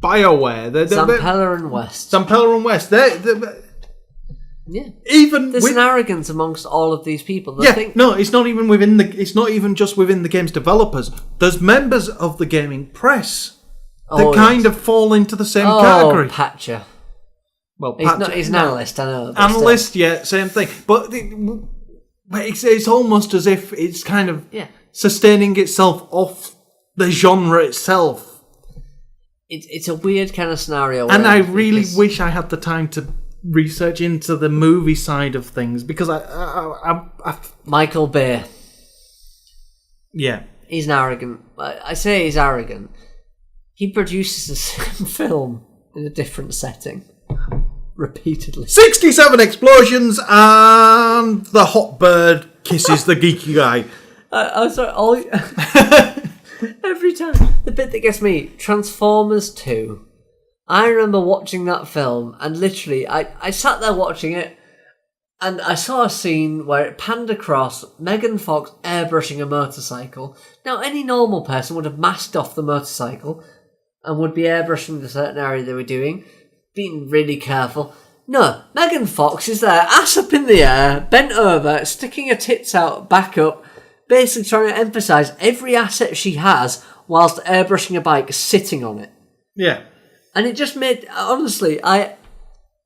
BioWare. Zampella and West. Zampella and West. Yeah. Even there's an arrogance amongst all of these people. It's not even within it's not even just within the game's developers. There's members of the gaming press that kind of fall into the same category. Patcher. Well, he's an analyst, I know. Analyst, yeah, same thing. But it's almost as if it's kind of sustaining itself off the genre itself. It's a weird kind of scenario. And I really wish I had the time to research into the movie side of things, because I Michael Bay. Yeah. He's an arrogant. I say he's arrogant. He produces the same film in a different setting. Repeatedly. 67 explosions and the hot bird kisses the geeky guy. I'm sorry, every time. The bit that gets me, Transformers 2. I remember watching that film and literally I sat there watching it and I saw a scene where it panned across Megan Fox airbrushing a motorcycle. Now, any normal person would have masked off the motorcycle and would be airbrushing the certain area they were doing, being really careful. No, Megan Fox is there, ass up in the air, bent over, sticking her tits out, back up, basically trying to emphasise every asset she has whilst airbrushing a bike, sitting on it. Yeah. And it just made, honestly, I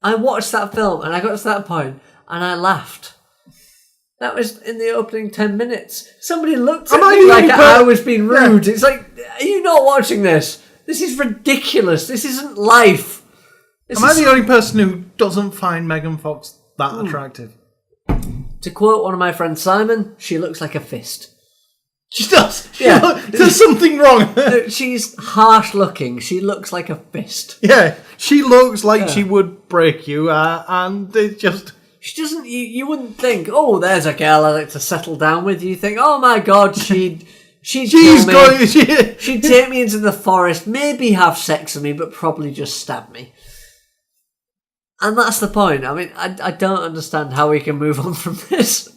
watched that film and I got to that point and I laughed. That was in the opening 10 minutes. Somebody looked at me like I was being rude. Yeah. It's like, are you not watching this? This is ridiculous. This isn't life. Am I the only person who doesn't find Megan Fox that attractive? To quote one of my friends, Simon, she looks like a fist. She does. Yeah. There's something wrong. She's harsh looking. She looks like a fist. Yeah. She looks like she would break you, and it just... She doesn't... You wouldn't think, oh, there's a girl I'd like to settle down with. You think, oh my God, she'd take me into the forest, maybe have sex with me, but probably just stab me. And that's the point. I mean, I don't understand how we can move on from this.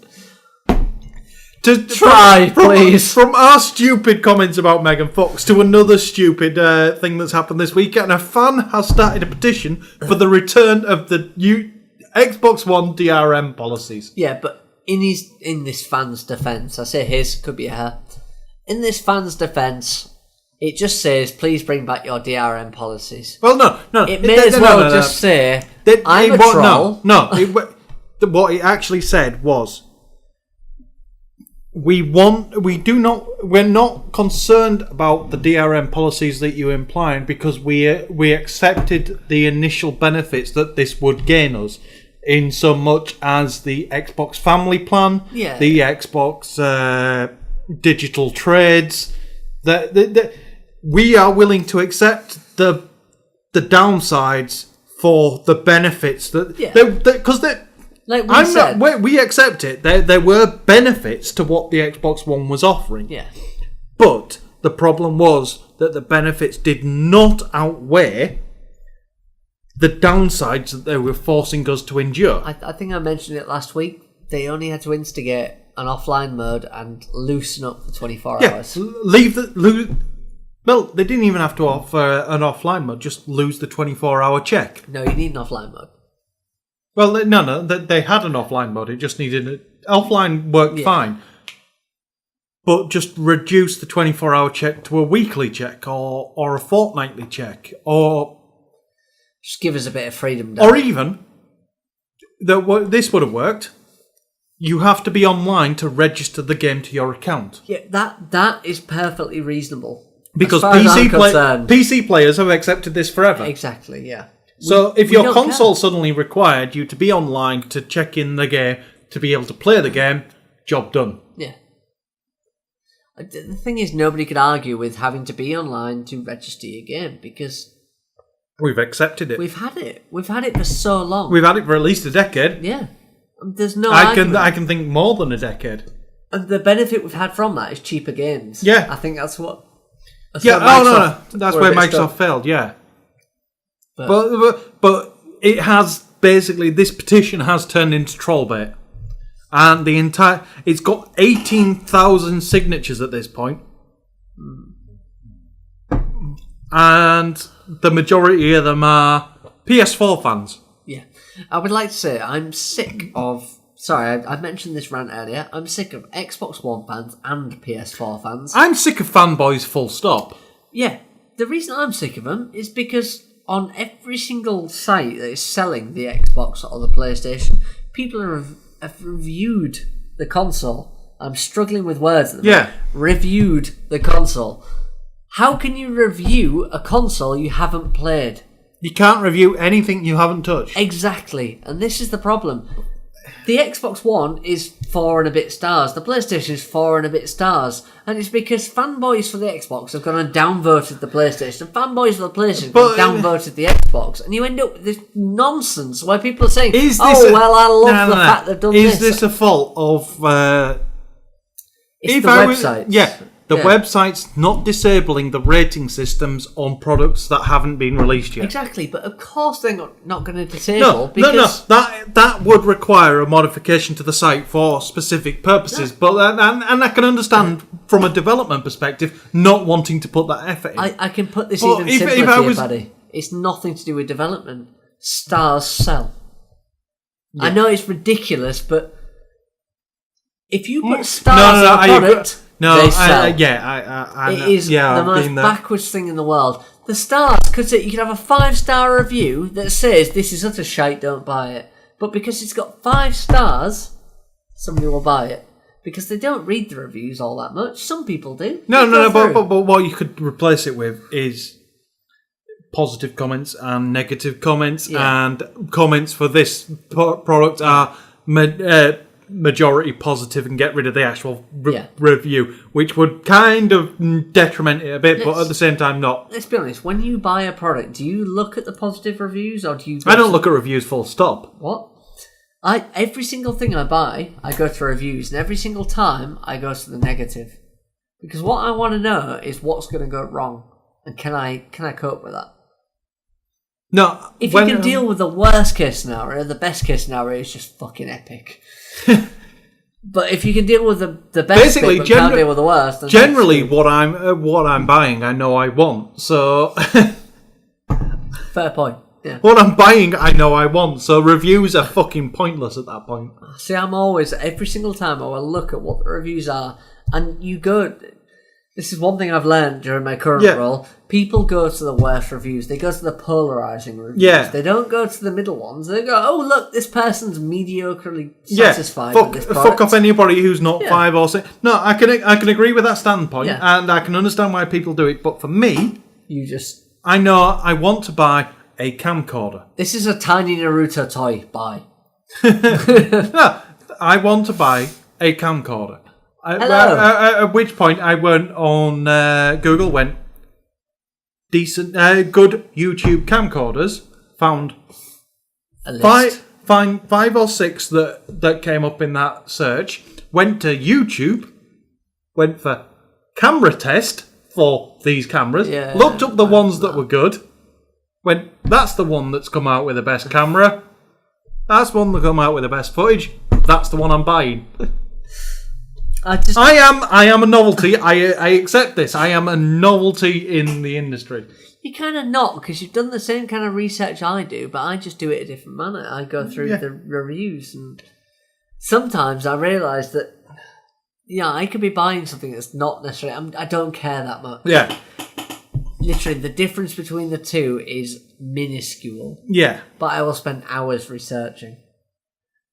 Please. From our stupid comments about Megan Fox to another stupid thing that's happened this week, and a fan has started a petition for the return of the Xbox One DRM policies. Yeah, but in this fan's defence, I say his, could be her. In this fan's defence, it just says, please bring back your DRM policies. Well, no. It may as well just say, I'm a troll. What it actually said was, we're not concerned about the DRM policies that you implied because we accepted the initial benefits that this would gain us, in so much as the Xbox Family Plan, the Xbox digital trades. We are willing to accept the downsides for the benefits because we accept it. There were benefits to what the Xbox One was offering. Yeah. But the problem was that the benefits did not outweigh the downsides that they were forcing us to endure. I think I mentioned it last week. They only had to instigate an offline mode and loosen up for 24 hours. Well, they didn't even have to offer an offline mode. Just lose the 24-hour check. No, you need an offline mode. Well, no, they had an offline mode. It just needed offline worked fine. But just reduce the 24-hour check to a weekly check or a fortnightly check or... Just give us a bit of freedom. Or even, this would have worked. You have to be online to register the game to your account. Yeah, that is perfectly reasonable. Because PC players have accepted this forever. Exactly, yeah. So if your console suddenly required you to be online to check in the game, to be able to play the game, job done. Yeah. The thing is, nobody could argue with having to be online to register your game because... We've accepted it. We've had it. We've had it for so long. We've had it for at least a decade. Yeah. There's no argument. I can think more than a decade. And the benefit we've had from that is cheaper games. Yeah. I think that's what... That's where Microsoft failed, yeah. But it has basically, this petition has turned into trollbait. And it's got 18,000 signatures at this point. And the majority of them are PS4 fans. Yeah. I would like to say I'm sick of... Sorry, I mentioned this rant earlier. I'm sick of Xbox One fans and PS4 fans. I'm sick of fanboys, full stop. Yeah. The reason I'm sick of them is because on every single site that is selling the Xbox or the PlayStation, people have reviewed the console. I'm struggling with words at the moment. Reviewed the console. How can you review a console you haven't played? You can't review anything you haven't touched. Exactly. And this is the problem. The Xbox One is 4 and a bit stars. The PlayStation is 4 and a bit stars. And it's because fanboys for the Xbox have gone and downvoted the PlayStation. And fanboys for the PlayStation have downvoted the Xbox. And you end up with this nonsense where people are saying, I love the fact they've done this. Is this a fault of... It's the websites. The website's not disabling the rating systems on products that haven't been released yet. Exactly, but of course they're not going to disable because... No. That would require a modification to the site for specific purposes. But and I can understand from a development perspective not wanting to put that effort in. I can put this even simpler to you, Paddy. It's nothing to do with development. Stars sell. Yeah. I know it's ridiculous, but if you put stars on a product... they sell. It is the most backwards thing in the world. The stars, because you can have a 5-star review that says this is utter shite, don't buy it. But because it's got 5 stars, somebody will buy it. Because they don't read the reviews all that much. Some people do. But what you could replace it with is positive comments and negative comments, and comments for this product are majority positive and get rid of the actual review, which would kind of detriment it a bit, but at the same time not. Let's be honest, when you buy a product, do you look at the positive reviews or do you... I don't look at reviews full stop. What? Every single thing I buy, I go to reviews, and every single time I go to the negative. Because what I want to know is what's going to go wrong, and can I cope with that? No. If you can deal with the worst case scenario, the best case scenario is just fucking epic. But if you can deal with the best bit, but can't deal with the worst, then generally what I'm buying, I know I want. So fair point. Yeah. What I'm buying, I know I want. So reviews are fucking pointless at that point. See, I'm always every single time I will look at what the reviews are, and you go. This is one thing I've learned during my current role. People go to the worst reviews. They go to the polarising reviews. Yeah. They don't go to the middle ones. They go, oh, look, this person's mediocrely satisfied with this product. Fuck off anybody who's not 5 or 6. No, I can agree with that standpoint, and I can understand why people do it. But for me, I know I want to buy a camcorder. This is a tiny Naruto toy. Buy. No, I want to buy a camcorder. At which point I went on Google, went decent, good YouTube camcorders, found A list. five or six that came up in that search, went to YouTube, went for camera test for these cameras, looked up the ones that were good, went, that's the one that's come out with the best camera, that's one that come out with the best footage, that's the one I'm buying. I am a novelty. I accept this. I am a novelty in the industry. You're kind of not, because you've done the same kind of research I do, but I just do it a different manner. I go through the reviews, and sometimes I realise that, I could be buying something that's not necessarily... I don't care that much. Yeah. Literally, the difference between the two is minuscule. Yeah. But I will spend hours researching.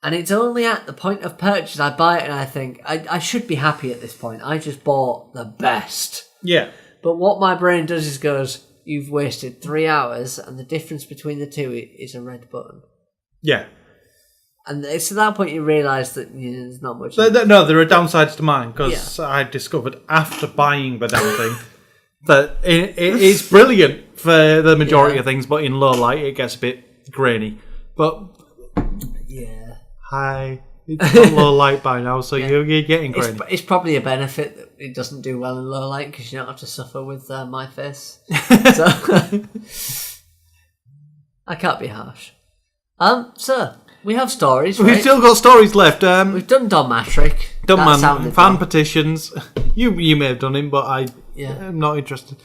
And it's only at the point of purchase I buy it and I think, I should be happy at this point. I just bought the best. Yeah. But what my brain does is goes, you've wasted 3 hours and the difference between the two is a red button. Yeah. And it's at that point you realise that there's not much... No, there are downsides to mine, because I discovered after buying the damn thing that it is brilliant for the majority of things, but in low light it gets a bit grainy. But... Yeah. Hi. It's on low light by now, so you're getting grainy. It's probably a benefit that it doesn't do well in low light, because you don't have to suffer with my face. So I can't be harsh. So we have stories, right? We've still got stories left. We've done Don Matrick. Fan petitions. You may have done him, but I'm not interested.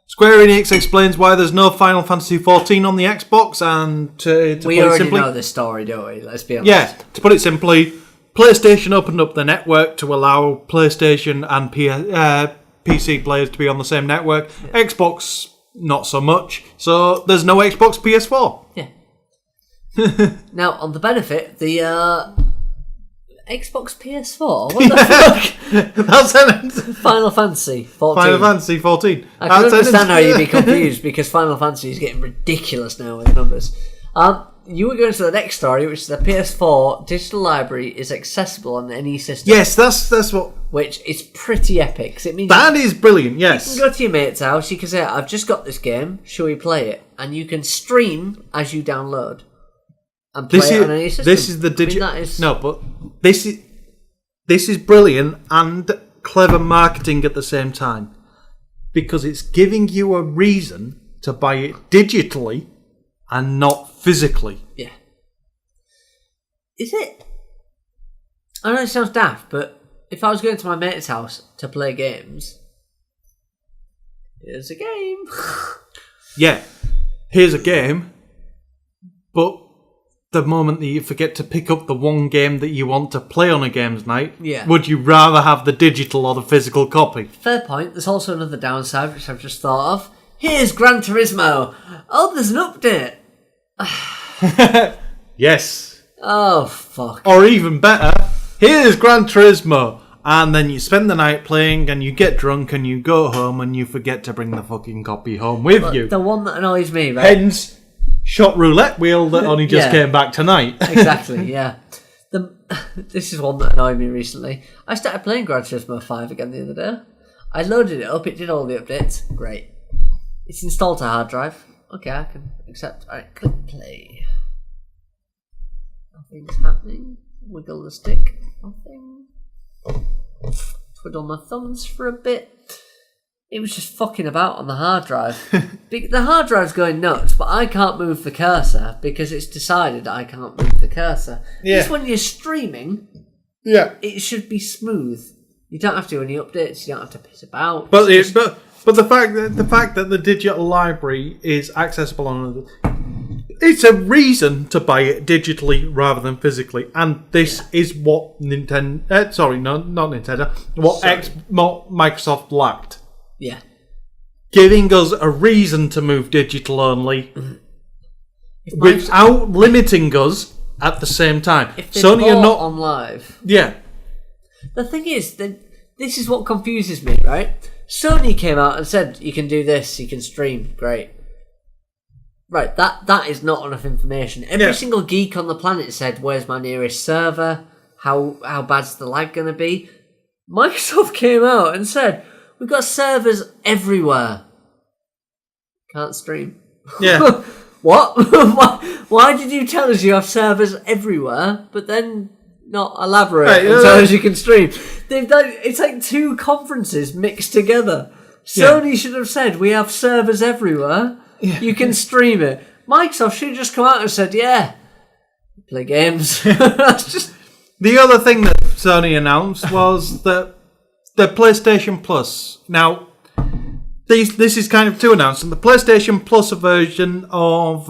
Square Enix explains why there's no Final Fantasy XIV on the Xbox, and to we put it already simply, know this story, don't we? Let's be honest. Yeah, to put it simply, PlayStation opened up the network to allow PlayStation and PC players to be on the same network. Yeah. Xbox, not so much. So there's no Xbox PS4. Yeah. Now, on the benefit, the Xbox PS4? What the fuck? That's Final Fantasy 14. Final Fantasy 14. I can understand how you'd be confused, because Final Fantasy is getting ridiculous now with the numbers. You were going to the next story, which is the PS4 digital library is accessible on any system. Yes, that's what... Which is pretty epic. 'Cause it means that is brilliant, yes. You can go to your mate's house, you can say, I've just got this game, shall we play it? And you can stream as you download. And play it on any system. This is the digital... No, but this is brilliant and clever marketing at the same time, because it's giving you a reason to buy it digitally and not physically. Yeah. Is it? I know it sounds daft, but if I was going to my mate's house to play games, here's a game. Yeah, here's a game, but the moment that you forget to pick up the one game that you want to play on a games night, would you rather have the digital or the physical copy? Fair point. There's also another downside, which I've just thought of. Here's Gran Turismo. Oh, there's an update. Yes. Oh, fuck. Or even better, here's Gran Turismo. And then you spend the night playing and you get drunk and you go home and you forget to bring the fucking copy home with you. The one that annoys me, right? Hence, shot roulette wheel that only just came back tonight. Exactly, yeah. This is one that annoyed me recently. I started playing Gran Turismo 5 again the other day. I loaded it up, it did all the updates. Great. It's installed to hard drive. Okay, I can accept. Alright, click play. Nothing's happening. Wiggle the stick. Nothing. Twiddle my thumbs for a bit. It was just fucking about on the hard drive. The hard drive's going nuts, but I can't move the cursor because it's decided I can't move the cursor. Yeah. Just when you're streaming, it should be smooth. You don't have to do any updates. You don't have to piss about. But the fact that the digital library is accessible on, it's a reason to buy it digitally rather than physically, and this is what Nintendo. Sorry, no, not Nintendo. What Microsoft lacked. Yeah. Giving us a reason to move digital only without limiting us at the same time. If Sony are not on live. Yeah. The thing is, this is what confuses me, right? Sony came out and said, you can do this, you can stream, great. Right, that is not enough information. Every single geek on the planet said, where's my nearest server? how bad's the lag going to be? Microsoft came out and said, we've got servers everywhere. Can't stream. Yeah. What? Why did you tell us you have servers everywhere, but then not elaborate and tell us you can stream? They've done. It's like two conferences mixed together. Sony should have said, we have servers everywhere. Yeah. You can stream it. Microsoft should have just come out and said, yeah, play games. That's just... The other thing that Sony announced was that the PlayStation Plus. Now, this is kind of two announcements. The PlayStation Plus version of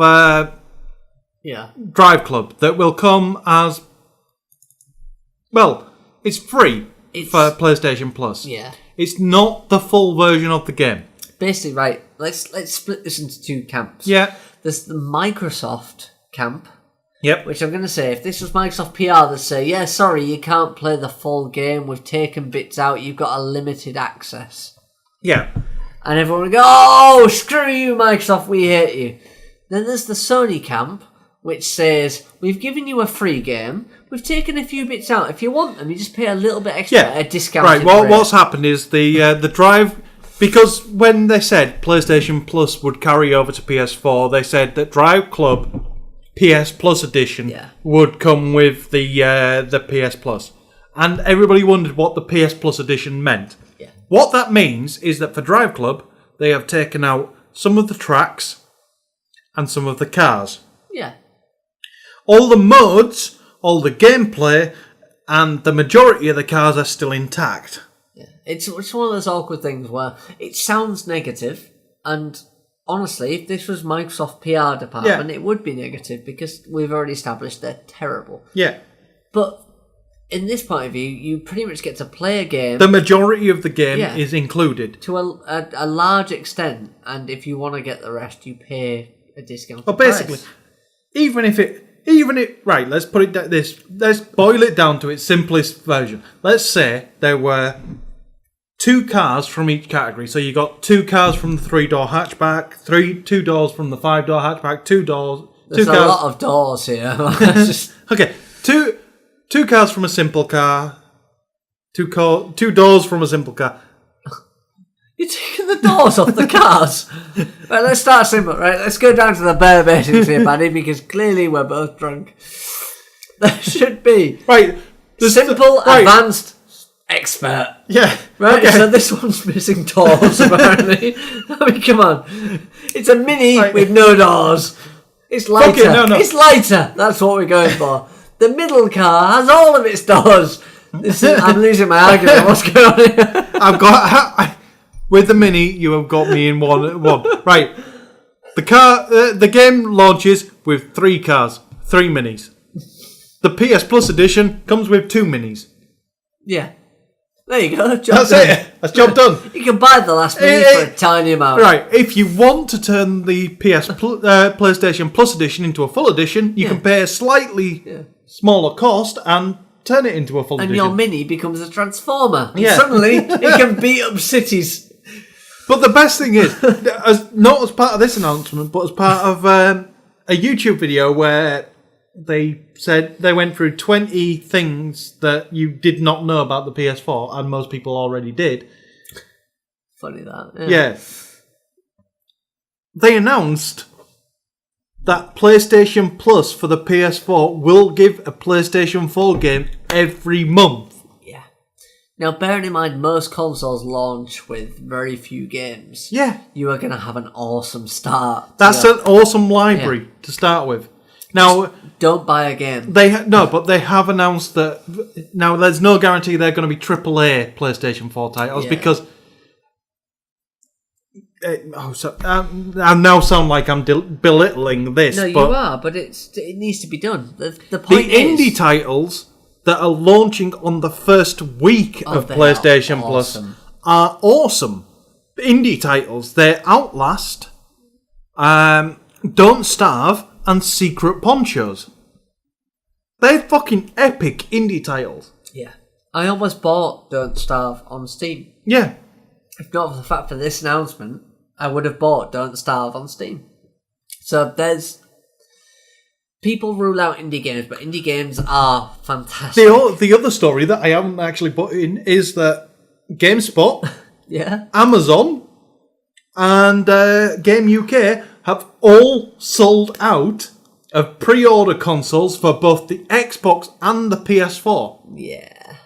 Drive Club that will come as... Well, it's free for PlayStation Plus. Yeah. It's not the full version of the game. Basically, right, let's split this into two camps. Yeah. There's the Microsoft camp. Yep. Which I'm going to say, if this was Microsoft PR, they'd say, yeah, sorry, you can't play the full game. We've taken bits out. You've got a limited access. Yeah. And everyone would go, oh, screw you, Microsoft, we hate you. Then there's the Sony camp, which says, we've given you a free game. We've taken a few bits out. If you want them, you just pay a little bit extra at a discount. Right, well, what's happened is the Drive... Because when they said PlayStation Plus would carry over to PS4, they said that Drive Club PS Plus Edition would come with the PS Plus. And everybody wondered what the PS Plus Edition meant. Yeah. What that means is that for Drive Club, they have taken out some of the tracks and some of the cars. Yeah. All the modes, all the gameplay, and the majority of the cars are still intact. Yeah. It's one of those awkward things where it sounds negative, and honestly, if this was Microsoft PR department, it would be negative because we've already established they're terrible. Yeah. But in this point of view, you pretty much get to play a game. The majority of the game is included. To a large extent, and if you want to get the rest, you pay a discount. Well, basically, right, let's put it let's boil it down to its simplest version. Let's say there were 2 cars from each category. So you got 2 cars from the 3-door hatchback, 2 doors from the 5-door hatchback, 2 doors. There's a lot of doors here. Okay, two cars from a simple car, 2 doors from a simple car. You're taking the doors off the cars. Right, let's start simple. Right, let's go down to the bare basics here, Paddy, because clearly we're both drunk. There should be simple, advanced, expert. Yeah. Right, so this one's missing doors, apparently. I mean, come on. It's a Mini with no doors. It's lighter. No. It's lighter. That's what we're going for. The middle car has all of its doors. I'm losing my argument. What's going on here? With the Mini, you have got me in one. Right. The game launches with 3 cars, 3 Minis. The PS Plus edition comes with 2 Minis. Yeah. There you go. That's it. That's job done. You can buy the last Mini for a tiny amount. Right. If you want to turn the PlayStation Plus edition into a full edition, you can pay a slightly smaller cost and turn it into a full edition. And your Mini becomes a Transformer. Yeah. Suddenly, it can beat up cities. But the best thing is, not as part of this announcement, but as part of a YouTube video where they said they went through 20 things that you did not know about the PS4, and most people already did. Funny that. Yeah. They announced that PlayStation Plus for the PS4 will give a PlayStation 4 game every month. Yeah. Now, bearing in mind, most consoles launch with very few games. Yeah. You are going to have an awesome start. That's an awesome library to start with. Now, don't buy a game. But they have announced that now there's no guarantee they're going to be AAA PlayStation 4 titles because I now sound like I'm belittling this. No, but you are, but it needs to be done. The point the indie titles that are launching on the first week of PlayStation Plus are awesome. Indie titles. They're Outlast, Don't Starve, and Secret Ponchos. They're fucking epic indie titles. Yeah. I almost bought Don't Starve on Steam. Yeah. If not for the fact for this announcement, I would have bought Don't Starve on Steam. So there's... people rule out indie games, but indie games are fantastic. The other story that I haven't actually put in is that GameSpot, Yeah. Amazon, and Game UK have all sold out of pre-order consoles for both the Xbox and the PS4. Yeah.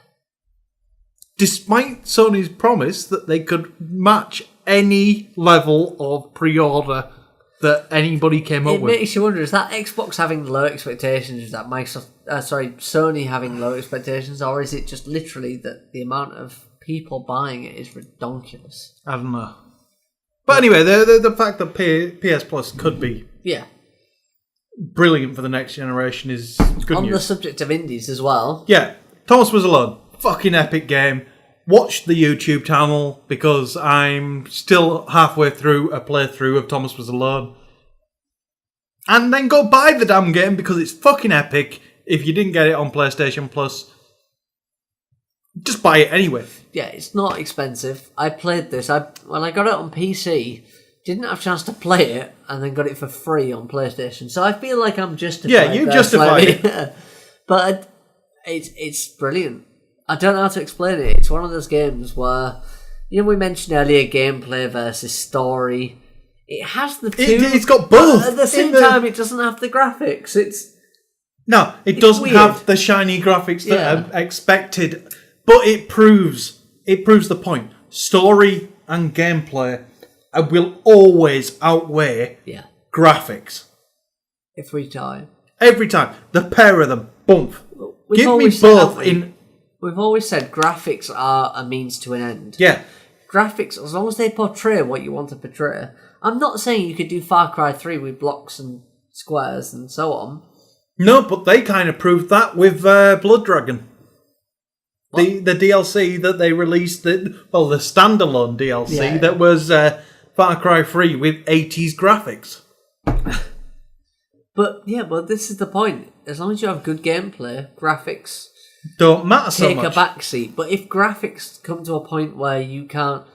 Despite Sony's promise that they could match any level of pre-order that anybody came up It with. makes you wonder, is that Xbox having low expectations? Is that Sony having low expectations? Or is it just literally that the amount of people buying it is redonkulous? I don't know. But anyway, the fact that PS Plus could be Yeah. brilliant for the next generation is good On news. the subject of indies as well. Yeah, Thomas Was Alone. Fucking epic game. Watch the YouTube channel because I'm still halfway through a playthrough of Thomas Was Alone. And then go buy the damn game because it's fucking epic. If you didn't get it on PlayStation Plus, just buy it anyway. Yeah, it's not expensive. I played this. When I got it on PC, didn't have a chance to play it, and then got it for free on PlayStation. So I feel like I'm justified. Yeah, you there justified slightly. it. But it's brilliant. I don't know how to explain it. It's one of those games where, we mentioned earlier gameplay versus story. It has the two. It's got both. But at the same time, it doesn't have the graphics. No, it doesn't weird. have the shiny graphics that are expected, but it proves the point. Story and gameplay will always outweigh graphics. Every time. Every time. The pair of them. Boom. We've Give me always said, both haven't we? in... We've always said graphics are a means to an end. Yeah. Graphics, as long as they portray what you want to portray. I'm not saying you could do Far Cry 3 with blocks and squares and so on. No, but they kind of proved that with Blood Dragon. The DLC that they released, the standalone DLC that was Far Cry 3 with 80s graphics. But this is the point. As long as you have good gameplay, graphics don't matter so take much. a backseat. But if graphics come to a point where you can't...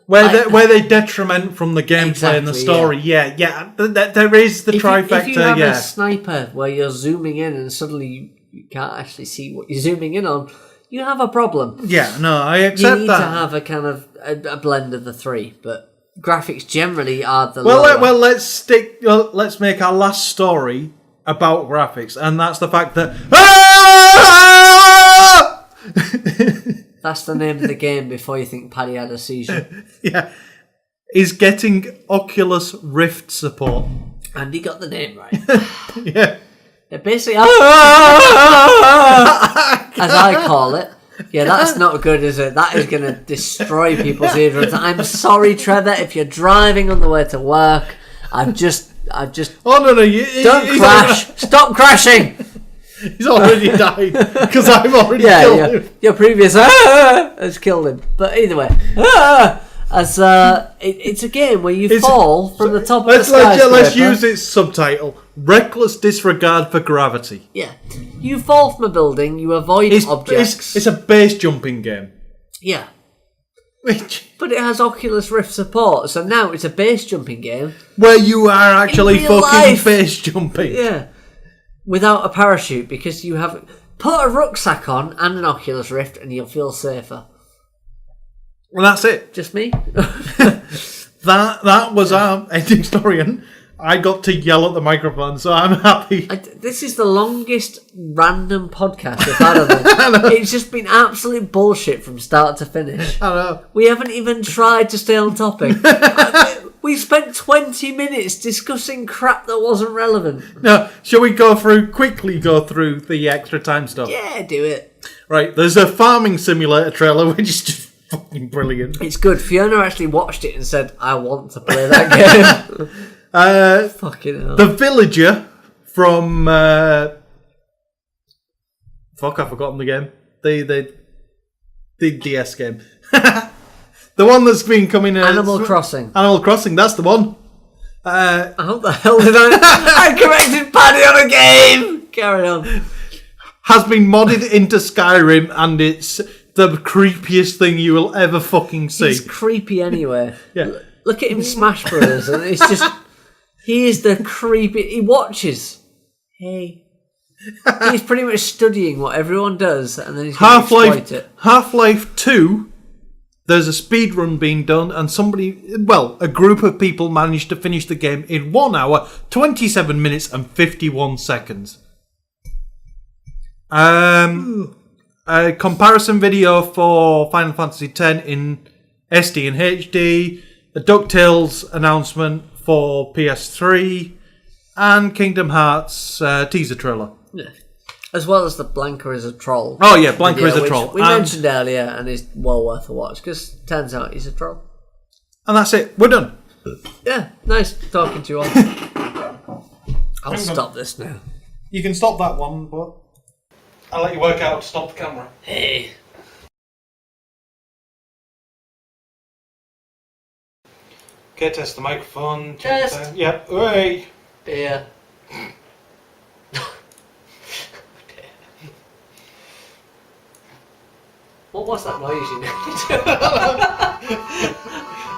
Where they detriment from the gameplay and the story, there is the trifecta. If you have a sniper where you're zooming in and suddenly you can't actually see what you're zooming in on, you have a problem. Yeah, no, I accept that. You need to have a kind of a blend of the three, but graphics generally are the let's make our last story about graphics, and that's the fact that that's the name of the game before you think Paddy had a seizure. Yeah, is getting Oculus Rift support. And he got the name right. Yeah. It basically, as I call it. Yeah, that's not good, is it? That is going to destroy people's eardrums. I'm sorry, Trevor, if you're driving on the way to work. I've just. Oh no! Don't crash! Stop crashing! He's already died because I've already killed him. Your previous has killed him. But either way, it's a game where you fall from the top of the skyscraper. Let's use its subtitle: Reckless Disregard for Gravity. Yeah, you fall from a building. You avoid objects. It's a base jumping game. Yeah. But it has Oculus Rift support, so now it's a base jumping game. Where you are actually fucking life. base jumping. Yeah. Without a parachute, because you have... Put a rucksack on and an Oculus Rift and you'll feel safer. Well, that's it. Just me? That was our ending story, and I got to yell at the microphone, so I'm happy. This is the longest random podcast we've had of it. It's just been absolute bullshit from start to finish. I know. We haven't even tried to stay on topic. We spent 20 minutes discussing crap that wasn't relevant. Now, shall we quickly go through the extra time stuff? Yeah, do it. Right, there's a farming simulator trailer, which is just fucking brilliant. It's good. Fiona actually watched it and said, I want to play that game. Fucking hell. The Villager from... Fuck, I've forgotten the game. The DS game. The one that's been coming... Animal Crossing. Animal Crossing, that's the one. How the hell did I corrected Paddy on a game! Carry on. Has been modded into Skyrim, and it's the creepiest thing you will ever fucking see. He's creepy anyway. Yeah. Look at him Smash Bros. And it's just... He is the creepy... He watches. Hey. He's pretty much studying what everyone does, and then he's going to exploit it. Half-Life 2, there's a speed run being done, and a group of people managed to finish the game in 1 hour, 27 minutes, and 51 seconds. A comparison video for Final Fantasy X in SD and HD, a DuckTales announcement for PS3, and Kingdom Hearts teaser trailer. Yeah. As well as the Blanca is a troll. Oh yeah, Blanca is a troll. We mentioned earlier, and is well worth a watch, because turns out he's a troll. And that's it. We're done. Yeah, nice talking to you all. I'll stop this now. You can stop that one, but I'll let you work out to stop the camera. Hey. Okay, test the microphone. Test. Yep. Hooray. Beer. What was that noise you made?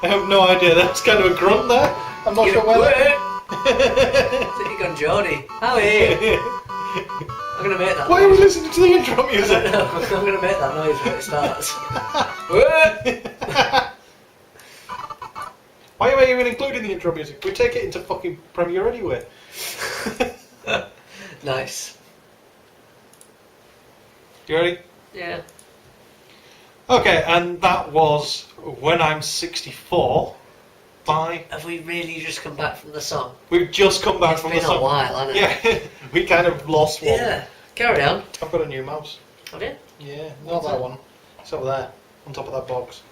I have no idea. That's kind of a grunt there. I'm not sure where It's like you gone Geordie. Howie. I'm going to make that Why are we listening to the intro music? I don't know. I'm going to make that noise when it starts. Why are you even including the intro music? We take it into fucking Premiere anyway. Nice. You ready? Yeah. Okay, and that was When I'm 64 by... Have we really just come back from the song? We've just come back from the song. It's been a while, hasn't it? Yeah, we kind of lost one. Yeah. Carry on. I've got a new mouse. Have you? Yeah, not that one. It's over there, on top of that box.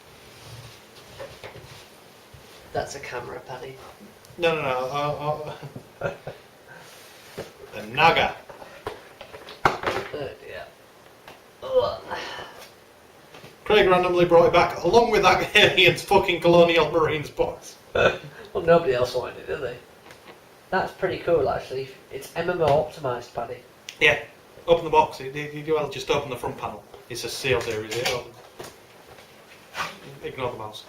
That's a camera, Paddy. No. The Naga. Yeah. Ugh. Craig randomly brought it back, along with that Aliens fucking Colonial Marines box. Well, nobody else wanted it, did they? That's pretty cool, actually. It's MMO optimised, Paddy. Yeah, open the box. Well, just open the front panel. It's a seal series. Ignore the mouse.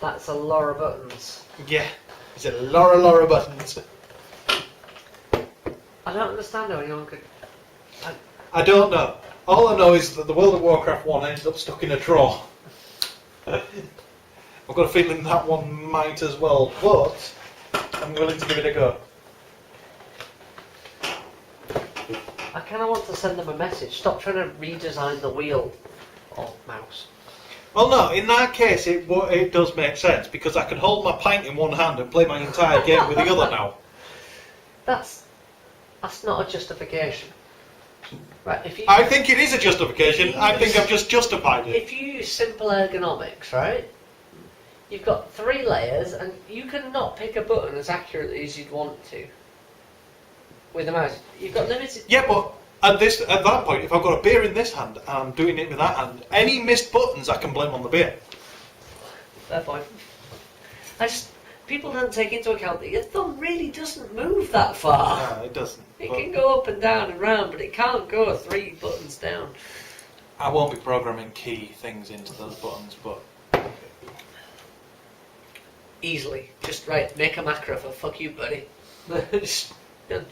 That's a lot of buttons. Yeah, it's a lot of buttons. I don't understand how anyone could... I don't know. All I know is that the World of Warcraft one ended up stuck in a drawer. I've got a feeling that one might as well, but I'm willing to give it a go. I kind of want to send them a message. Stop trying to redesign the wheel or mouse. Well, no, in that case it does make sense, because I can hold my pint in one hand and play my entire game with the other now. That's not a justification. Right, I think it is a justification. I think I've just justified it. If you use simple ergonomics, right? You've got 3 layers, and you can not pick a button as accurately as you'd want to with a mouse. You've got limited. Yeah, but at that point, if I've got a beer in this hand and I'm doing it with that hand, any missed buttons I can blame on the beer. Fair point. People don't take into account that your thumb really doesn't move that far. No, it doesn't. It can go up and down and round, but it can't go 3 buttons down. I won't be programming key things into those buttons, but... Easily. Just, make a macro for fuck you, buddy. Just done.